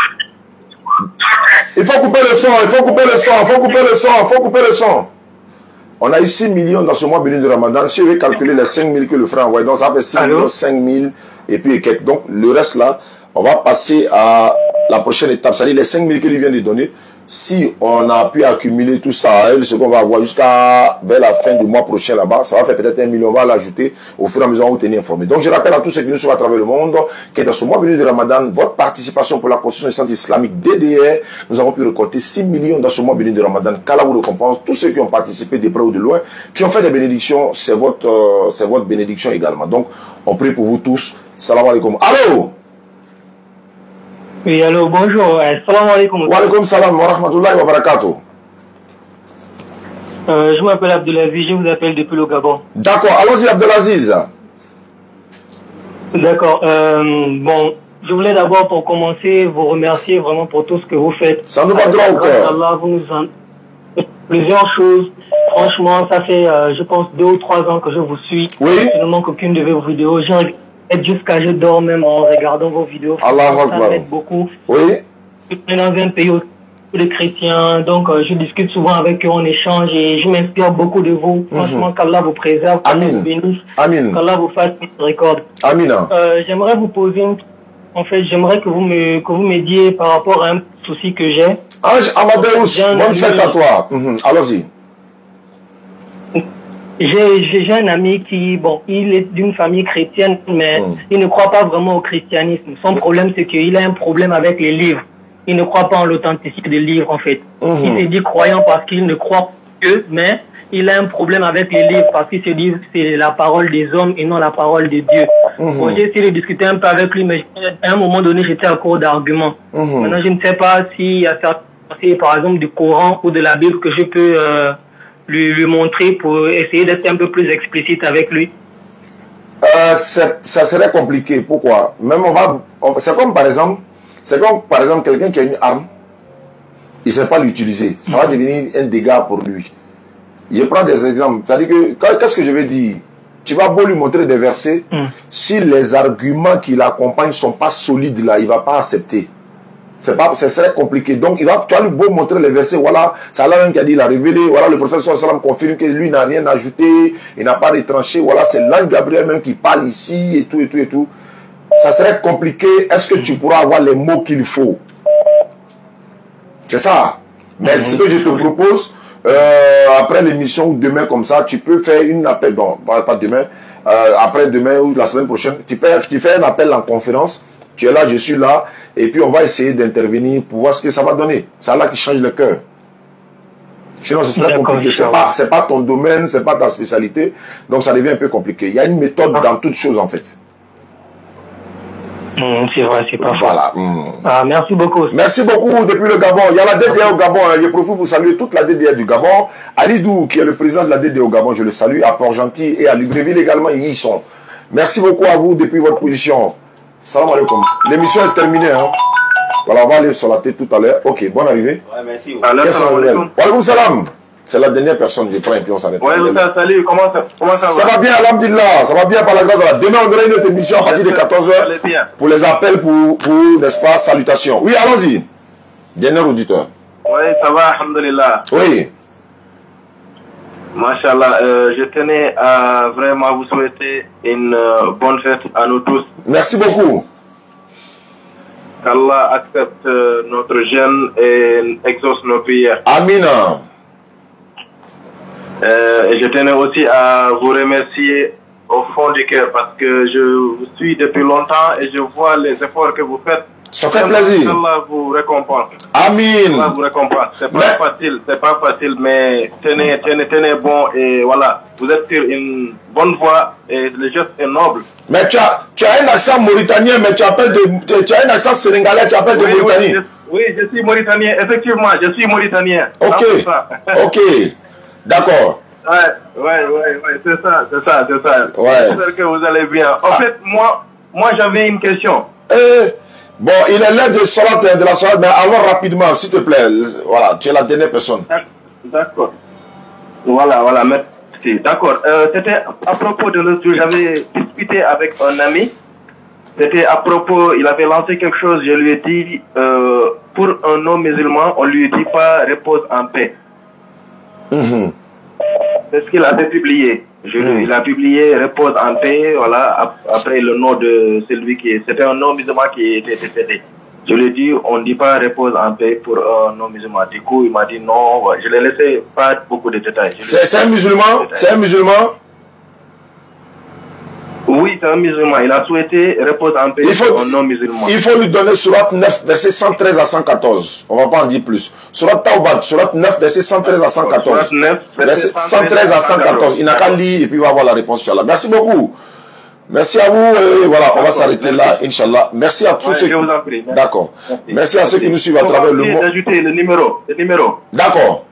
Il faut couper le son, il faut couper le son, il faut couper le son, il faut couper le son. On a eu 6 millions dans ce mois béni de Ramadan. Si je vais calculer les 5 000 que le frère a envoyé, donc ça fait 6 millions, 5 000 et puis quelques. Donc le reste là, on va passer à la prochaine étape. C'est-à-dire les 5 000 que lui vient de donner. Si on a pu accumuler tout ça, ce qu'on va avoir jusqu'à vers la fin du mois prochain là-bas, ça va faire peut-être 1 million. On va l'ajouter au fur et à mesure, on va vous tenir informé. Donc je rappelle à tous ceux qui nous suivent à travers le monde que dans ce mois béni de Ramadan, votre participation pour la construction du centre islamique DDR, nous avons pu récolter 6 millions dans ce mois béni de Ramadan. Qu'Allah vous récompense. Tous ceux qui ont participé de près ou de loin, qui ont fait des bénédictions, c'est votre bénédiction également. Donc on prie pour vous tous. Salam alaikum. Allô? Oui, allô, bonjour. Salam alaikum. Wa alaikum salam wa rahmatullahi wa barakatuh. Je m'appelle Abdelaziz, je vous appelle depuis le Gabon. D'accord, allons-y Abdelaziz. D'accord. Bon, je voulais d'abord pour commencer vous remercier vraiment pour tout ce que vous faites. Ça nous va droit au cœur. Allah, vous nous en... plusieurs choses. Franchement, ça fait, je pense, 2 ou 3 ans que je vous suis. Oui. Je ne manque aucune de vos vidéos. J'ai regardé jusqu'à je dors même en regardant vos vidéos. Allah ça m'aide beaucoup. Oui. Je suis dans un pays où les chrétiens, donc je discute souvent avec eux, on échange et je m'inspire beaucoup de vous. Franchement, qu'Allah vous préserve, qu'Allah vous bénisse, qu'Allah vous fasse miséricorde. Amin. J'aimerais vous poser j'aimerais que vous m'aidiez par rapport à un souci que j'ai. Amadeus, bonne fête à toi. Allons-y. J'ai un ami qui, bon, il est d'une famille chrétienne, mais il ne croit pas vraiment au christianisme. Son problème, c'est qu'il a un problème avec les livres. Il ne croit pas en l'authenticité des livres, en fait. Il se dit croyant parce qu'il ne croit pas que, mais il a un problème avec les livres parce qu'il se dit que c'est la parole des hommes et non la parole de Dieu. Bon, j'ai essayé de discuter un peu avec lui, mais à un moment donné, j'étais à court d'arguments. Maintenant, je ne sais pas s'il y a certains, par exemple, du Coran ou de la Bible que je peux lui montrer pour essayer d'être un peu plus explicite avec lui. Ça serait compliqué. Pourquoi? Même c'est comme par exemple quelqu'un qui a une arme, il ne sait pas l'utiliser. Ça va devenir un dégât pour lui. Je prends des exemples. C'est-à-dire que, qu'est-ce que je veux dire? Tu vas beau lui montrer des versets, si les arguments qui l'accompagnent ne sont pas solides là, il ne va pas accepter. Ça serait compliqué. Donc, tu vas lui beau montrer les versets, voilà, c'est Allah même qui a dit, il a révélé, voilà, le prophète sallallahu alayhi wa sallam confirme que lui n'a rien ajouté, il n'a pas retranché, voilà, c'est l'ange Gabriel même qui parle ici, et tout, et tout, et tout. Ça serait compliqué. Est-ce que tu pourras avoir les mots qu'il faut? C'est ça. Mais ce que je te propose, après l'émission ou demain comme ça, tu peux faire une appel, bon, pas demain, après demain ou la semaine prochaine, tu fais un appel en conférence, tu es là, je suis là, et puis on va essayer d'intervenir pour voir ce que ça va donner. C'est Allah qui change le cœur. Sinon, ce serait compliqué. C'est pas ton domaine, c'est pas ta spécialité, donc ça devient un peu compliqué. Il y a une méthode dans toute chose en fait. C'est vrai, c'est pas voilà. Merci beaucoup. Merci beaucoup depuis le Gabon. Il y a la DDA au Gabon. Je profite pour saluer toute la DDA du Gabon. Alidou, qui est le président de la DDA au Gabon, je le salue. À Port-Gentil et à Libreville également, ils y sont. Merci beaucoup à vous depuis votre position. Salam alaikum. L'émission est terminée. Hein. Voilà, on va aller sur la tête tout à l'heure. Ok, bonne arrivée. Ouais, merci. Wa alaikum salam. C'est la dernière personne que je prends et puis on s'arrête. Ouais, salut, comment ça va? Ça va bien, alhamdulillah. Ça va bien par la grâce de Allah. Demain, on aura une autre émission à partir de 14h pour les appels, pour n'est-ce pas, salutations. Oui, allons-y. Dernier auditeur. Oui, ça va, alhamdulillah. Oui. Mashallah, je tenais à vraiment vous souhaiter une bonne fête à nous tous. Merci beaucoup. Qu'Allah accepte notre jeûne et exauce nos prières. Amina. Et je tenais aussi à vous remercier au fond du cœur parce que je vous suis depuis longtemps et je vois les efforts que vous faites. Ça fait plaisir. Allah vous récompense. Amin. Allah vous récompense. C'est pas facile, mais tenez bon et voilà. Vous êtes sur une bonne voie et le geste est noble. Mais tu as un accent mauritanien, mais tu as un accent sénégalais, tu appelles de Mauritanie. Oui, je suis mauritanien, effectivement, je suis mauritanien. Ok, ok, d'accord. Ouais, c'est ça. Ouais. J'espère que vous allez bien. En fait, moi j'avais une question. Bon, il est l'heure de la soirée, mais allons rapidement, s'il te plaît. Voilà, tu es la dernière personne. D'accord. Voilà, merci. D'accord. C'était à propos de l'autre jour, j'avais discuté avec un ami. C'était à propos, il avait lancé quelque chose, je lui ai dit, pour un non-musulman, on lui dit pas repose en paix. C'est ce qu'il avait publié. Il a publié repose en paix, voilà, après le nom de celui c'était un non-musulman qui était décédé. Je lui ai dit, on ne dit pas repose en paix pour un non-musulman. Du coup, il m'a dit non, je l'ai laissé pas beaucoup de détails. C'est un musulman? C'est un musulman? Oui, c'est un musulman. Il a souhaité repose en paix pour un non-musulman. Il faut lui donner Surat 9, verset 113 à 114. On ne va pas en dire plus. Surat Tawbah, Surat 9, verset 113 à 114. Surat 9, verset 113 à 114. Il n'a qu'à lire et puis il va avoir la réponse, Inch'Allah. Merci beaucoup. Merci à vous. Et voilà, on va s'arrêter là, Inch'Allah. Merci à tous ceux qui... D'accord. Merci à ceux qui nous suivent à travers le monde. D'ajouter le numéro. D'accord.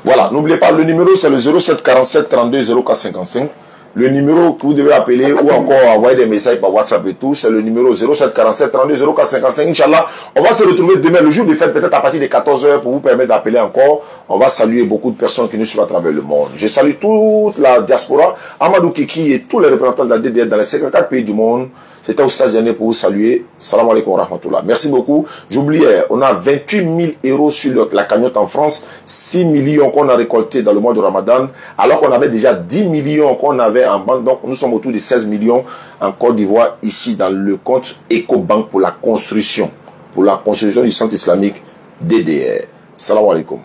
Voilà, n'oubliez pas, le numéro c'est le 07 47 32 04 55. Le numéro que vous devez appeler ou encore envoyer des messages par WhatsApp et tout, c'est le numéro 0747 32 04 55. Inch'Allah, on va se retrouver demain, le jour de fête, peut-être à partir de 14h pour vous permettre d'appeler encore. On va saluer beaucoup de personnes qui nous suivent à travers le monde. Je salue toute la diaspora, Amadou Kiki et tous les représentants de la DDR dans les 54 pays du monde. C'était au stage dernier pour vous saluer. Salam alaikum wa rahmatullah. Merci beaucoup. J'oubliais, on a 28 000 € sur la cagnotte en France, 6 millions qu'on a récoltés dans le mois de Ramadan, alors qu'on avait déjà 10 millions qu'on avait en banque. Donc nous sommes autour de 16 millions en Côte d'Ivoire, ici dans le compte EcoBank pour la construction du centre islamique DDR. Salam alaikum.